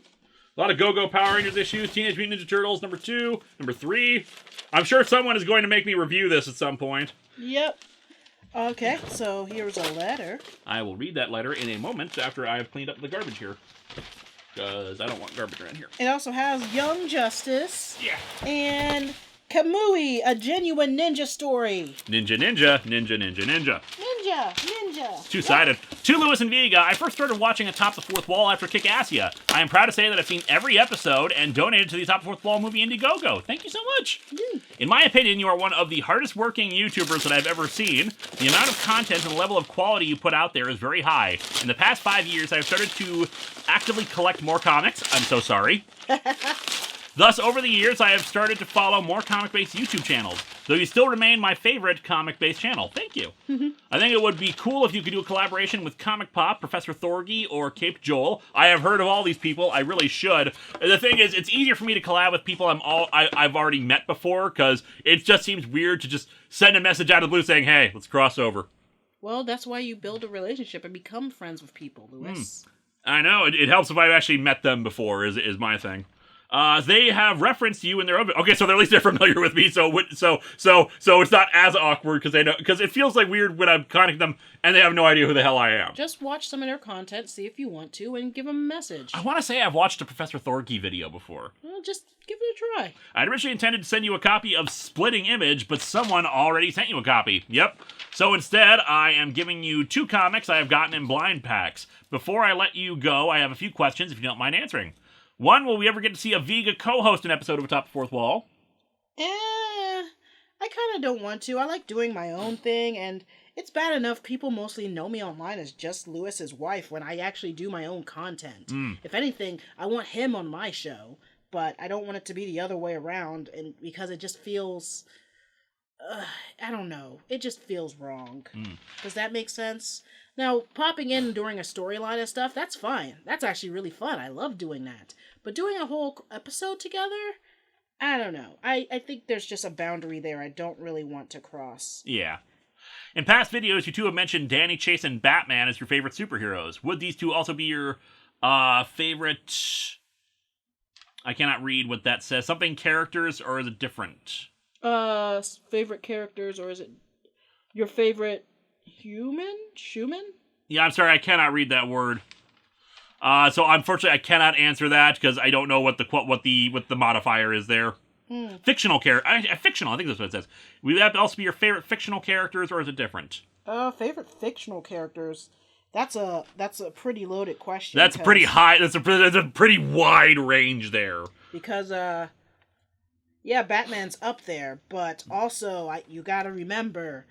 A lot of Go-Go Power Rangers issues. Teenage Mutant Ninja Turtles #2, #3. I'm sure someone is going to make me review this at some point. Yep. Okay, so here's a letter. I will read that letter in a moment after I have cleaned up the garbage here. Because I don't want garbage around here. It also has Young Justice. Yeah. And Kamui, a genuine ninja story. Ninja, ninja, ninja, ninja, ninja. Ninja, ninja. Two-sided. To Lewis and Vega, I first started watching Atop the Fourth Wall after Kick-Assia. I am proud to say that I've seen every episode and donated to the Atop the Fourth Wall movie Indiegogo. Thank you so much. In my opinion, you are one of the hardest working YouTubers that I've ever seen. The amount of content and the level of quality you put out there is very high. In the past 5 years, I've started to actively collect more comics. I'm so sorry. Thus, over the years, I have started to follow more comic-based YouTube channels. though you still remain my favorite comic-based channel. Thank you. I think it would be cool if you could do a collaboration with Comic Pop, Professor Thorgy, or Cape Joel. I have heard of all these people. I really should. The thing is, it's easier for me to collab with people I've already met before, because it just seems weird to just send a message out of the blue saying, hey, let's cross over. Well, that's why you build a relationship and become friends with people, Lewis. I know. It helps if I've actually met them before, is my thing. They have referenced you in their own... Okay, so at least they're familiar with me, so it's not as awkward, because it feels like weird when I'm contacting them and they have no idea who the hell I am. Just watch some of their content, see if you want to, and give them a message. I want to say I've watched a Professor Thorgy video before. Well, just give it a try. I'd originally intended to send you a copy of Splitting Image, but someone already sent you a copy. Yep. So instead, I am giving you 2 comics I have gotten in blind packs. Before I let you go, I have a few questions if you don't mind answering. 1, will we ever get to see a Vega co-host an episode of Atop the Fourth Wall? I kind of don't want to. I like doing my own thing, and it's bad enough people mostly know me online as just Lewis's wife when I actually do my own content. If anything, I want him on my show, but I don't want it to be the other way around, and because it just feels... I don't know. It just feels wrong. Does that make sense? Now, popping in during a storyline and stuff, that's fine. That's actually really fun. I love doing that. But doing a whole episode together, I don't know. I think there's just a boundary there I don't really want to cross. Yeah. In past videos, you two have mentioned Danny Chase and Batman as your favorite superheroes. Would these two also be your favorite... I cannot read what that says. Something characters, or is it different? Favorite characters, or is it your favorite human? Yeah, I'm sorry, I cannot read that word. So unfortunately, I cannot answer that because I don't know what the modifier is there. Fictional character, fictional. I think that's what it says. Would that also be your favorite fictional characters, or is it different? Favorite fictional characters. That's a pretty loaded question. That's pretty high. That's a pretty wide range there. Because yeah, Batman's up there, but also you gotta remember,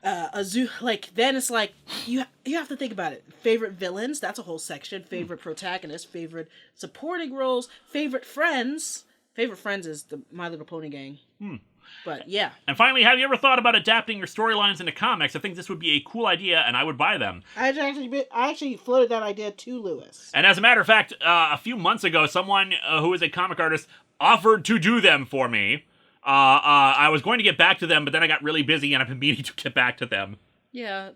then it's like you have to think about it. Favorite villains, that's a whole section. Favorite protagonists, favorite supporting roles, favorite friends. Favorite friends is the My Little Pony gang. But yeah. And finally, have you ever thought about adapting your storylines into comics? I think this would be a cool idea, and I would buy them. I actually floated that idea to Lewis. And as a matter of fact, a few months ago, someone who is a comic artist offered to do them for me. I was going to get back to them, but then I got really busy, and I've been meaning to get back to them. Yeah.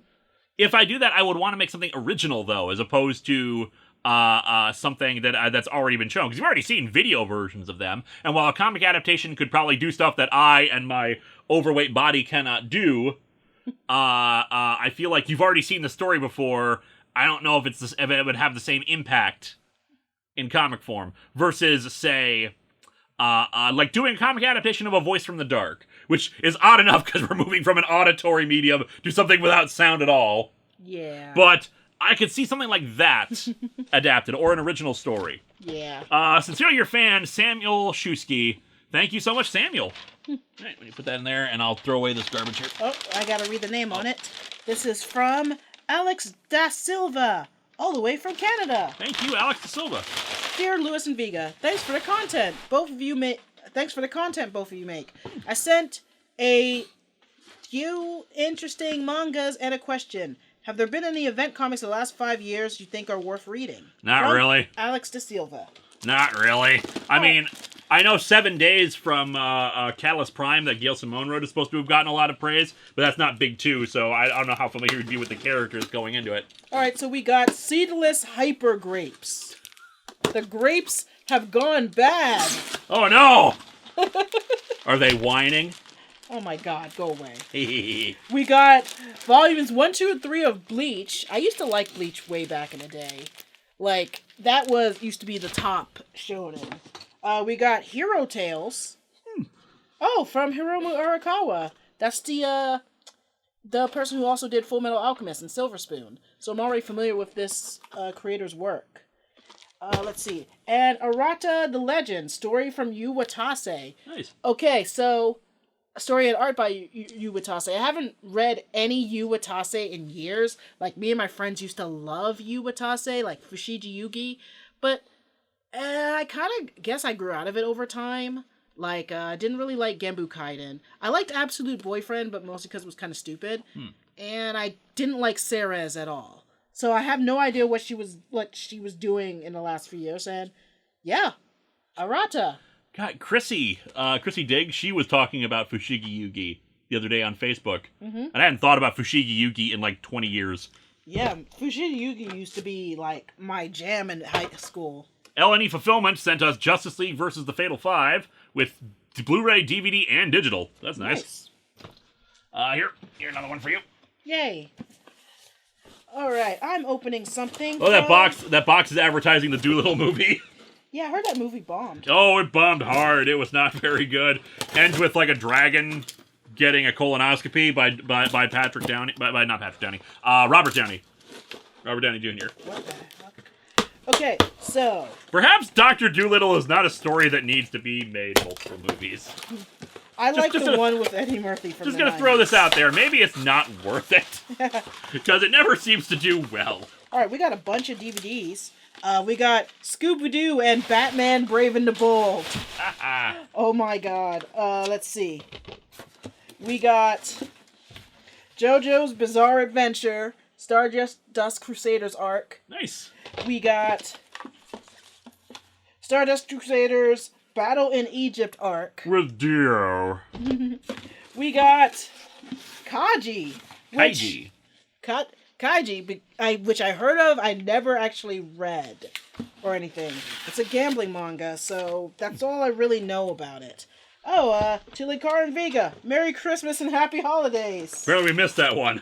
If I do that, I would want to make something original, though, as opposed to something that's already been shown. Because you've already seen video versions of them, and while a comic adaptation could probably do stuff that I and my overweight body cannot do, I feel like you've already seen the story before. I don't know if it would have the same impact in comic form versus, say... like doing a comic adaptation of A Voice from the Dark, which is odd enough because we're moving from an auditory medium to something without sound at all. Yeah. But I could see something like that adapted, or an original story. Yeah. Sincerely your fan, Samuel Shusky. Thank you so much, Samuel. All right, let me put that in there, and I'll throw away this garbage here. Oh, I gotta read the name on it. This is from Alex Da Silva, all the way from Canada. Thank you, Alex Da Silva. Dear Lewis and Vega, thanks for the content both of you make. I sent a few interesting mangas and a question. Have there been any event comics in the last 5 years you think are worth reading? Not really. Alex Da Silva. Not really. I mean, I know 7 Days from Catalyst Prime that Gail Simone wrote is supposed to have gotten a lot of praise, but that's not big too, so I don't know how familiar you'd be with the characters going into it. Alright, so we got Seedless Hyper Grapes. The grapes have gone bad. Oh no! Are they whining? Oh my god, go away. We got volumes 1, 2, and 3 of Bleach. I used to like Bleach way back in the day. Like, that used to be the top shonen. We got Hero Tales. Oh, from Hiromu Arakawa. That's the person who also did Full Metal Alchemist and Silver Spoon. So I'm already familiar with this creator's work. Let's see. And Arata the Legend, story from Yu Watase. Nice. Okay, so a story and art by Yu Watase. I haven't read any Yu Watase in years. Like, me and my friends used to love Yu Watase, like Fushigi Yugi. But I kind of guess I grew out of it over time. Like, I didn't really like Genbu Kaiden. I liked Absolute Boyfriend, but mostly because it was kind of stupid. And I didn't like Ceres at all. So I have no idea what she was doing in the last few years. And yeah, Arata. God, Chrissy Diggs, she was talking about Fushigi Yugi the other day on Facebook. And I hadn't thought about Fushigi Yugi in like 20 years. Yeah, Fushigi Yugi used to be like my jam in high school. LNE Fulfillment sent us Justice League versus the Fatal Five with Blu-ray, DVD, and digital. That's nice. Here another one for you. Yay. Alright, I'm opening something. Oh, that box is advertising the Doolittle movie. Yeah, I heard that movie bombed. Oh, it bombed hard. It was not very good. Ends with like a dragon getting a colonoscopy by Patrick Downey. By not Patrick Downey. Robert Downey. Robert Downey Jr. What the heck? Okay, so... Perhaps Dr. Doolittle is not a story that needs to be made multiple movies. I like the one with Eddie Murphy from Just the gonna 90s. throw this out there. Maybe it's not worth it. Because it never seems to do well. Alright, we got a bunch of DVDs. We got Scooby-Doo and Batman Brave and the Bold. Oh my god. Let's see. We got JoJo's Bizarre Adventure, Stardust Crusaders arc. Nice. We got Stardust Crusaders Battle in Egypt arc. With Dio. We got Kaiji. Kaiji. Kaiji, which I heard of, I never actually read or anything. It's a gambling manga, so that's all I really know about it. Oh, to Linkara and Vega, Merry Christmas and Happy Holidays. Apparently we missed that one.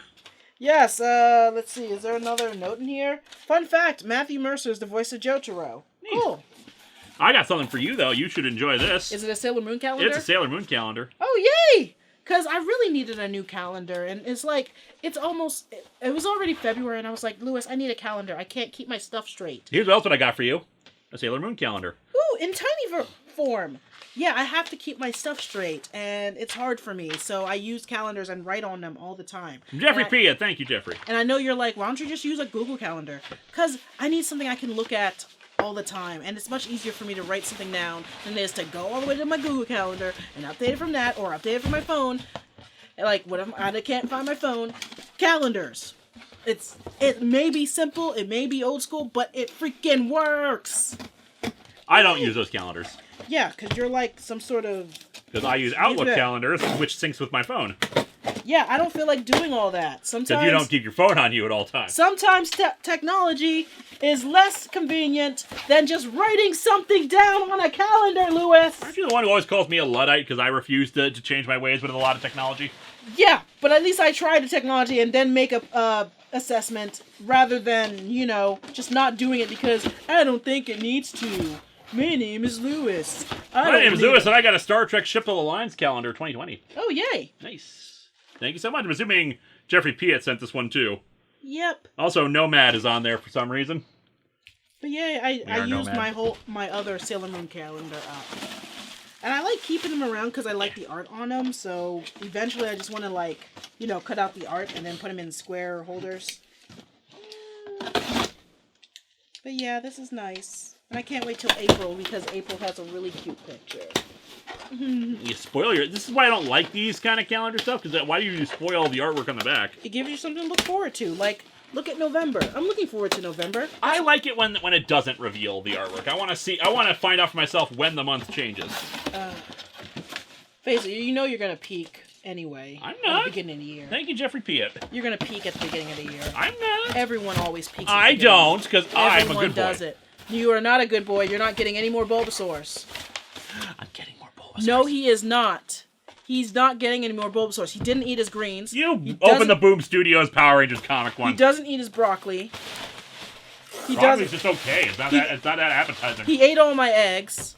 Yes, let's see, is there another note in here? Fun fact, Matthew Mercer is the voice of Jotaro. Neat. Cool. I got something for you, though. You should enjoy this. Is it a Sailor Moon calendar? It's a Sailor Moon calendar. Oh, yay! Because I really needed a new calendar, and it's like, it was already February, and I was like, Lewis, I need a calendar. I can't keep my stuff straight. Here's what else I got for you. A Sailor Moon calendar. Ooh, in tiny form. Yeah, I have to keep my stuff straight, and it's hard for me, so I use calendars and write on them all the time. Jeffrey Pia, thank you, Jeffrey. And I know you're like, why don't you just use a Google Calendar? Because I need something I can look at all the time, and it's much easier for me to write something down than it is to go all the way to my Google Calendar and update it from that, or update it from my phone. And like, what if I can't find my phone? Calendars. It may be simple, it may be old school, but it freaking works. I don't use those calendars. Yeah, because you're like some sort of... Because I use Outlook calendars, which syncs with my phone. Yeah, I don't feel like doing all that. Sometimes Because you don't keep your phone on you at all times. Sometimes technology is less convenient than just writing something down on a calendar, Lewis. Aren't you the one who always calls me a Luddite because I refuse to change my ways with a lot of technology? Yeah, but at least I try the technology and then make a assessment rather than, just not doing it because I don't think it needs to. My name is Lewis. My name is Lewis, and I got a Star Trek Ship of the Lines calendar 2020. Oh, yay. Nice. Thank you so much. I'm assuming Jeffrey Piet sent this one, too. Yep. Also, Nomad is on there for some reason. But yeah, I used my other Sailor Moon calendar up. And I like keeping them around because I like the art on them, so eventually I just want to, cut out the art and then put them in square holders. But yeah, this is nice. And I can't wait till April because April has a really cute picture. You spoil this is why I don't like these kind of calendar stuff, because why do you spoil the artwork on the back? It gives you something to look forward to. Like, look at November. I'm looking forward to November. I like it when it doesn't reveal the artwork. I want to find out for myself when the month changes. Face it, you're going to peak anyway. I'm not. At the beginning of the year. Thank you, Jeffrey Piet. You're going to peak at the beginning of the year. I'm not. Everyone always peaks at the I beginning. don't, because I'm a good boy. Everyone does it. You are not a good boy. You're not getting any more Bulbasaurs. I'm getting more Bulbasaurs. No, he is not. He's not getting any more Bulbasaurs. He didn't eat his greens. You open the Boom Studios Power Rangers comic one. He doesn't eat his broccoli. Broccoli's just okay. It's not that appetizing. He ate all my eggs.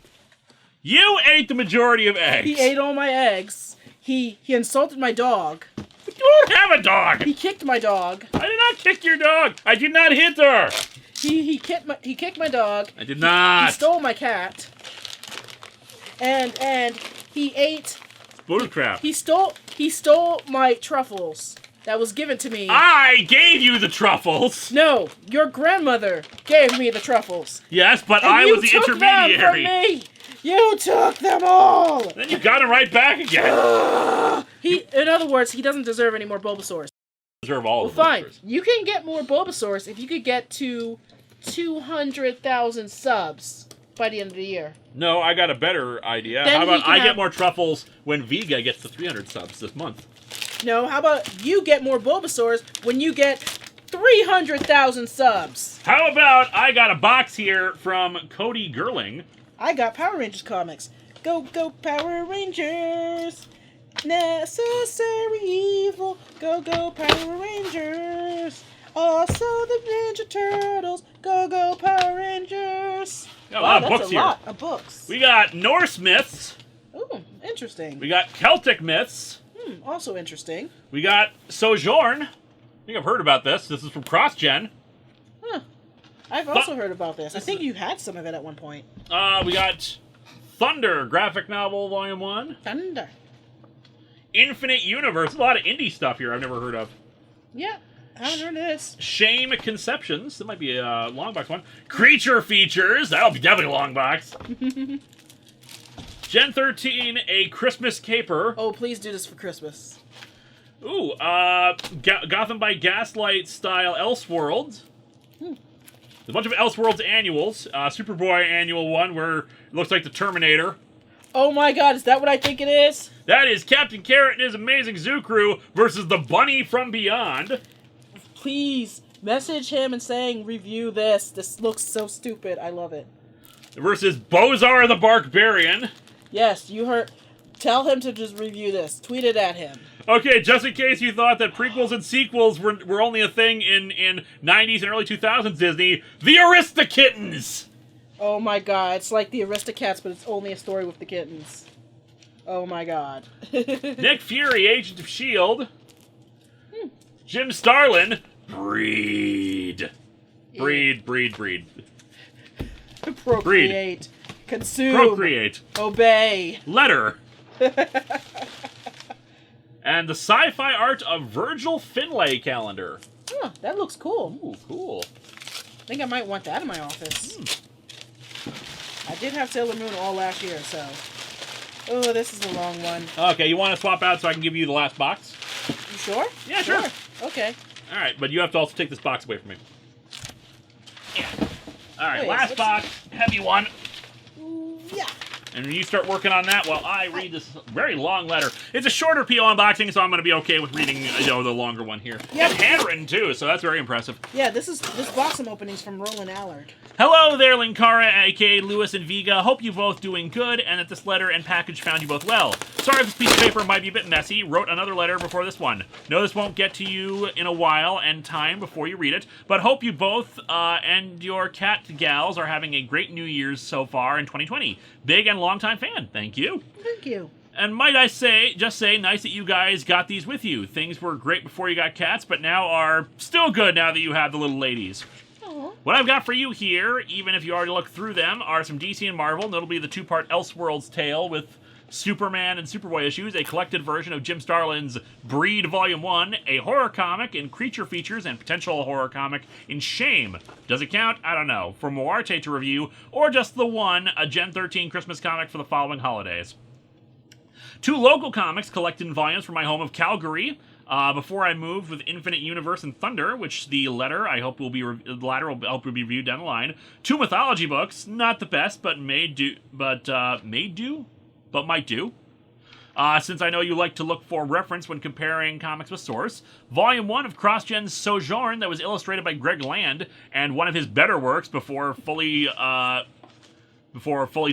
You ate the majority of eggs. He ate all my eggs. He insulted my dog. You don't have a dog. He kicked my dog. I did not kick your dog. I did not hit her. He kicked my dog. I did not. He stole my cat. And he ate. Bullcrap. He stole my truffles that was given to me. I gave you the truffles. No, your grandmother gave me the truffles. Yes, but And I you was the took intermediary. them from me. You took them all! Then you got him right back again. In other words, he doesn't deserve any more Bulbasaurs. Deserve all of Well, them. fine. You can get more Bulbasaurs if you could get to 200,000 subs by the end of the year. No, I got a better idea. Then How about I get get more truffles when Vega gets to 300 subs this month? No, how about you get more Bulbasaurs when you get 300,000 subs? How about I got a box here from Cody Gerling. I got Power Rangers comics. Go, go, Power Rangers! Necessary evil. Go, go, Power Rangers! Also the Ninja Turtles. Go, go, Power Rangers! Got a lot of books that's a here. lot of books. We got Norse myths. Ooh, interesting. We got Celtic myths. Also interesting. We got Sojourn. I think I've heard about this. This is from CrossGen. Huh. I've also heard about this. I think you had some of it at one point. We got Thunder, graphic novel, volume 1. Thunder. Infinite Universe. A lot of indie stuff here I've never heard of. Yeah, I haven't heard of this. Shame Conceptions. That might be a long box one. Creature Features. That'll be definitely a long box. Gen 13, A Christmas Caper. Oh, please do this for Christmas. Ooh, Gotham by Gaslight style Elseworlds. There's a bunch of Elseworlds annuals. Superboy annual one where it looks like the Terminator. Oh my god, is that what I think it is? That is Captain Carrot and his amazing zoo crew versus the Bunny from Beyond. Please, message him and saying, review this. This looks so stupid. I love it. Versus Bozar the Barbarian. Yes, you heard. Tell him to just review this. Tweet it at him. Okay, just in case you thought that prequels and sequels were only a thing in 90s and early 2000s Disney, the Aristokittens! Oh my god, it's like the Aristocats, but it's only a story with the kittens. Oh my god. Nick Fury, Agent of S.H.I.E.L.D. Jim Starlin, Breed. Breed. Procreate. Consume. Procreate. Obey. Letter. And the sci-fi art of Virgil Finlay calendar. Huh, that looks cool. Ooh, cool. I think I might want that in my office. I did have Sailor Moon all last year, so... Oh, this is a long one. Okay, you want to swap out so I can give you the last box? You sure? Yeah, sure. Okay. All right, but you have to also take this box away from me. Yeah. All right, Oh, yeah, last box, heavy one. Ooh, yeah. And you start working on that while I read this very long letter. It's a shorter PO unboxing, so I'm going to be okay with reading the longer one here. Yep. And handwritten, too, so that's very impressive. Yeah, this box I'm opening is from Roland Allard. Hello there, Linkara, a.k.a. Lewis and Vega. Hope you're both doing good, and that this letter and package found you both well. Sorry if this piece of paper might be a bit messy. Wrote another letter before this one. Know this won't get to you in a while and time before you read it, but hope you both and your cat gals are having a great New Year's so far in 2020. Big and longtime fan. Thank you. Thank you. And might I say, nice that you guys got these with you. Things were great before you got cats, but now are still good now that you have the little ladies. What I've got for you here, even if you already looked through them, are some DC and Marvel, notably the two-part Elseworlds tale with Superman and Superboy issues, a collected version of Jim Starlin's Breed Volume 1, a horror comic in Creature Features, and potential horror comic in Shame. Does it count? I don't know. For Moarte to review, or just the one, a Gen 13 Christmas comic for the following holidays. 2 local comics collected in volumes from my home of Calgary. Before I moved with Infinite Universe and Thunder, which the latter I hope will be reviewed down the line. 2 mythology books, not the best, but might do. Since I know you like to look for reference when comparing comics with source. Volume 1 of CrossGen's Sojourn that was illustrated by Greg Land, and one of his better works before fully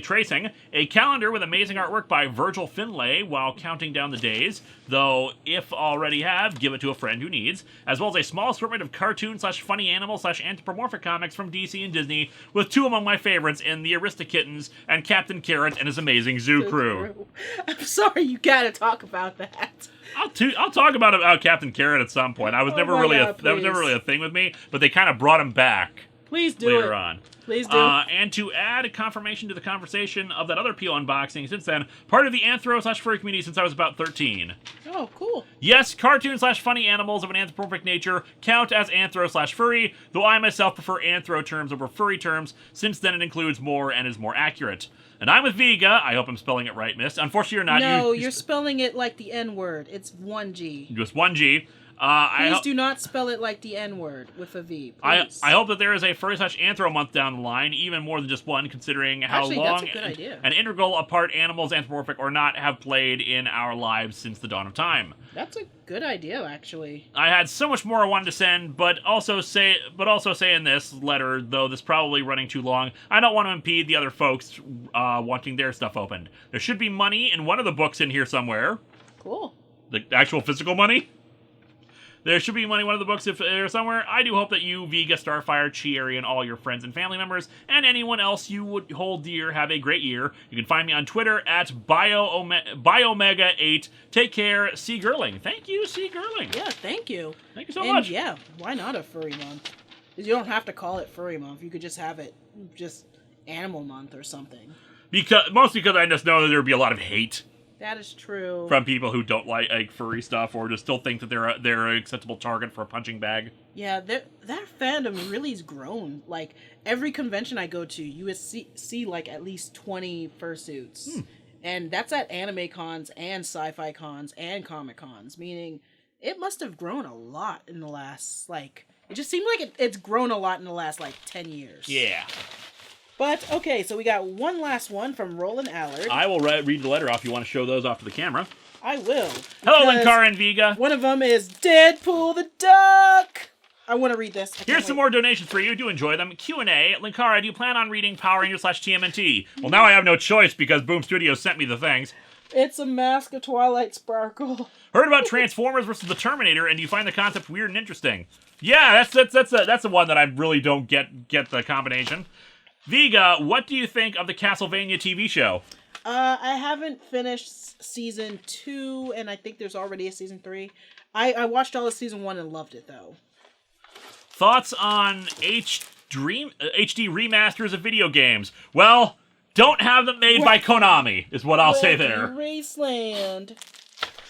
tracing, a calendar with amazing artwork by Virgil Finlay while counting down the days, though if already have, give it to a friend who needs, as well as a small assortment of cartoon/funny animal/anthropomorphic comics from DC and Disney, with 2 among my favorites in the Aristokittens and Captain Carrot and his amazing zoo crew. I'm sorry, you gotta talk about that. I'll talk about Captain Carrot at some point. That was never really a thing with me, but they kind of brought him back. Please do later on. Please do. And to add a confirmation to the conversation of that other PO unboxing, since then, part of the anthro/furry community since I was about 13. Oh, cool. Yes, cartoon/funny animals of an anthropomorphic nature count as anthro/furry, though I myself prefer anthro terms over furry terms, since then it includes more and is more accurate. And I'm with Vega. I hope I'm spelling it right, miss. Unfortunately, you're not. No, you're spelling it like the N-word. It's 1G. Just 1G. Please do not spell it like the N-word with a V, please. I hope that there is a furry/anthro month down the line, even more than just one, considering how Actually, long that's a good idea. and integral a part animals, anthropomorphic or not, have played in our lives since the dawn of time. That's a good idea, actually. I had so much more I wanted to send, but also say in this letter, though this probably running too long, I don't want to impede the other folks wanting their stuff opened. There should be money in one of the books in here somewhere. Cool. The actual physical money? There should be money in one of the books if there somewhere. I do hope that you, Vega, Starfire, Chieri, and all your friends and family members, and anyone else you would hold dear, have a great year. You can find me on Twitter at Biomega8. Take care, C. Girling. Thank you, C. Girling. Yeah, thank you. Thank you so much. Yeah, why not a furry month? 'Cause you don't have to call it furry month. You could just have it just animal month or something. Mostly because I just know that there would be a lot of hate That is true. from people who don't like furry stuff or just still think that they're an acceptable target for a punching bag. Yeah, that fandom really has grown. Like, every convention I go to, you would see like at least 20 fursuits. And that's at anime cons and sci-fi cons and comic cons, meaning it must have grown a lot in the last, like, it just seemed like it's grown a lot in the last, like, 10 years. Yeah. But, okay, so we got one last one from Roland Allard. I will read the letter off. You want to show those off to the camera? I will. Hello, Linkara and Vega. One of them is Deadpool the Duck. I want to read this. Here's some more donations for you. Do enjoy them. Q&A. Linkara, do you plan on reading Power Rangers/TMNT? Well, now I have no choice because Boom Studios sent me the things. It's a mask of Twilight Sparkle. Heard about Transformers versus the Terminator, and do you find the concept weird and interesting? Yeah, that's the one that I really don't get the combination. Vega, what do you think of the Castlevania TV show? I haven't finished season 2, and I think there's already a season 3. I watched all of season 1 and loved it, though. Thoughts on HD remasters of video games? Well, don't have them made by Konami, is what I'll say there. Raceland.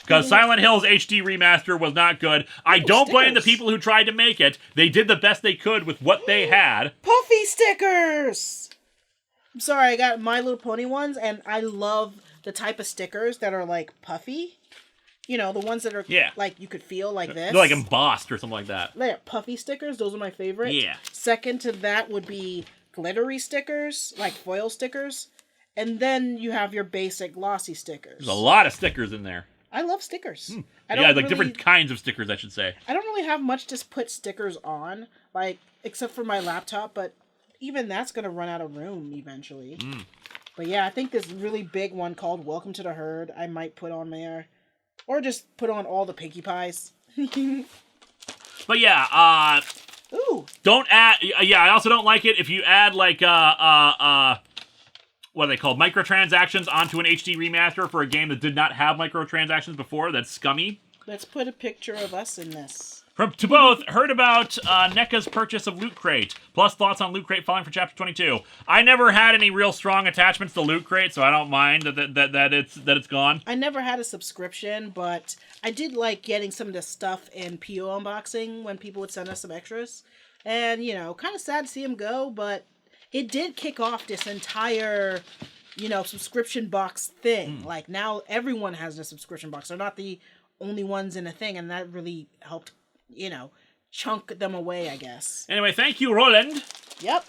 Because Silent Hill's HD remaster was not good. I don't blame the people who tried to make it. They did the best they could with what they had. Puffy stickers! I'm sorry, I got My Little Pony ones, and I love the type of stickers that are, like, puffy. You know, the ones that are, like, you could feel like this. They're, like, embossed or something like that. They're puffy stickers. Those are my favorite. Yeah. Second to that would be glittery stickers, like foil stickers. And then you have your basic glossy stickers. There's a lot of stickers in there. I love stickers. Different kinds of stickers, I should say. I don't really have much to put stickers on, like, except for my laptop, but even that's going to run out of room eventually. But yeah, I think this really big one called Welcome to the Herd I might put on there. Or just put on all the Pinkie Pies. But yeah, Ooh. Don't add, I also don't like it if you add, like, what are they called? Microtransactions onto an HD remaster for a game that did not have microtransactions before. That's scummy. Let's put a picture of us in this. To both, heard about NECA's purchase of Loot Crate, plus thoughts on Loot Crate falling for Chapter 22. I never had any real strong attachments to Loot Crate, so I don't mind that it's gone. I never had a subscription, but I did like getting some of the stuff in PO unboxing when people would send us some extras. And, you know, kind of sad to see them go, but it did kick off this entire, you know, subscription box thing. Like, now everyone has a subscription box. They're not the only ones in a thing, and that really helped, you know, chunk them away, I guess. Anyway, thank you, Roland. Yep.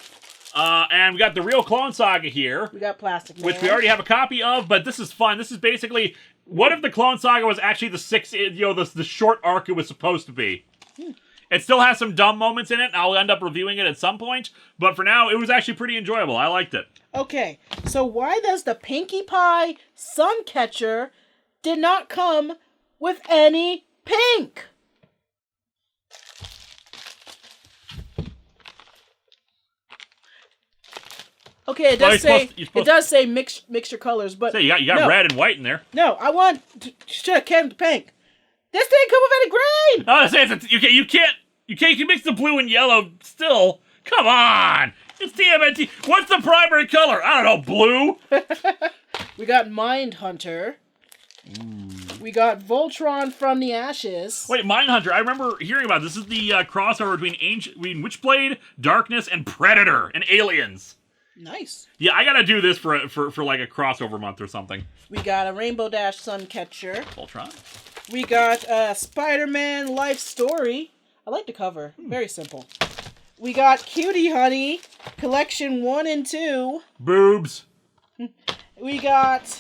And we got the real Clone Saga here. We got Plastic Man. Which we already have a copy of, but this is fun. This is basically, what if the Clone Saga was actually the short arc it was supposed to be? It still has some dumb moments in it, and I'll end up reviewing it at some point, but for now, it was actually pretty enjoyable. I liked it. Okay, so why does the Pinkie Pie Suncatcher did not come with any pink? Okay, it does say mix your colors, but you got red and white in there. No, I want should have came to pink. This didn't come with any green. Oh, you can mix the blue and yellow still. Come on, It's TMNT. What's the primary color? I don't know, blue? We got Mindhunter. We got Voltron from the Ashes. Wait, Mindhunter. I remember hearing about this. This is the crossover between Witchblade, Darkness, and Predator, and Aliens. Nice. Yeah, I gotta do this for like a crossover month or something. We got a Rainbow Dash Suncatcher. Voltron. We got Spider-Man Life Story. I like the cover. Very simple. We got Cutie Honey, Collection 1 and 2. Boobs. We got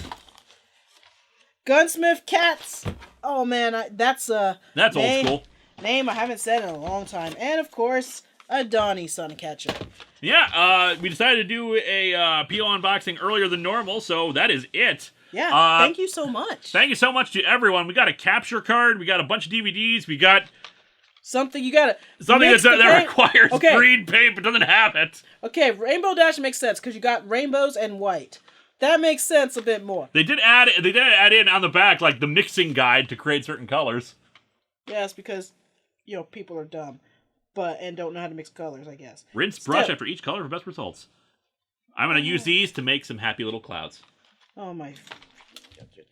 Gunsmith Cats. Oh man, that's old school. Name I haven't said in a long time. And of course, a Donnie Suncatcher. Yeah, we decided to do a PO unboxing earlier than normal, so that is it. Yeah, thank you so much. Thank you so much to everyone. We got a capture card. We got a bunch of DVDs. We got something you gotta that requires green paint but doesn't have it. Okay, Rainbow Dash makes sense because you got rainbows and white. That makes sense a bit more. They did add in on the back like the mixing guide to create certain colors. Yes, because people are dumb, and don't know how to mix colors. I guess. Rinse brush after each color for best results. I'm gonna use these to make some happy little clouds. Oh my.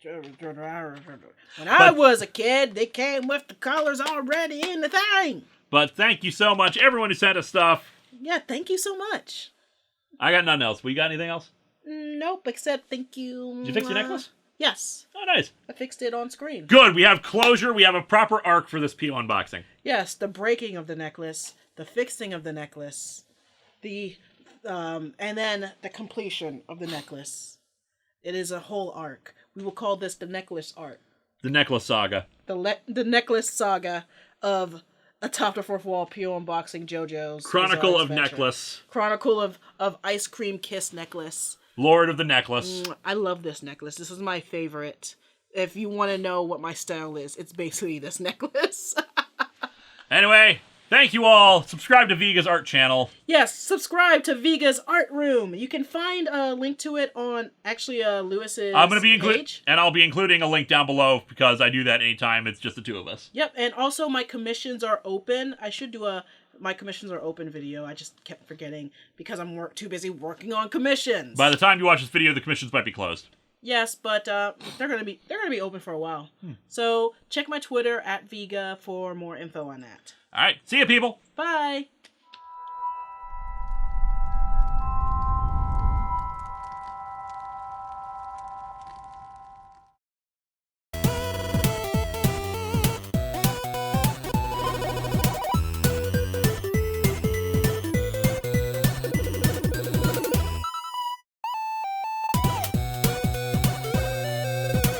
When I was a kid, they came with the colors already in the thing. But thank you so much, everyone who sent us stuff. Yeah, thank you so much. I got nothing else. We got anything else? Nope, except thank you. Did you fix your necklace? Yes. Oh, nice. I fixed it on screen. Good. We have closure. We have a proper arc for this PO unboxing. Yes, the breaking of the necklace, the fixing of the necklace, and then the completion of the necklace. It is a whole arc. We will call this the necklace arc. The necklace saga. The necklace saga of Atop the Fourth Wall PO unboxing JoJo's Chronicle Bizarre of Adventure. Necklace. Chronicle of Ice Cream Kiss Necklace. Lord of the Necklace. I love this necklace. This is my favorite. If you want to know what my style is, it's basically this necklace. Anyway, thank you all. Subscribe to Vega's art channel. Yes, subscribe to Vega's Art Room. You can find a link to it on Lewis's I'm gonna be page. and I'll be including a link down below because I do that anytime it's just the two of us. Yep, and also my commissions are open. I should do my commissions are open video. I just kept forgetting because I'm too busy working on commissions. By the time you watch this video, the commissions might be closed. Yes, but they're gonna be open for a while. So check my Twitter @Vega for more info on that. All right, see ya, people. Bye.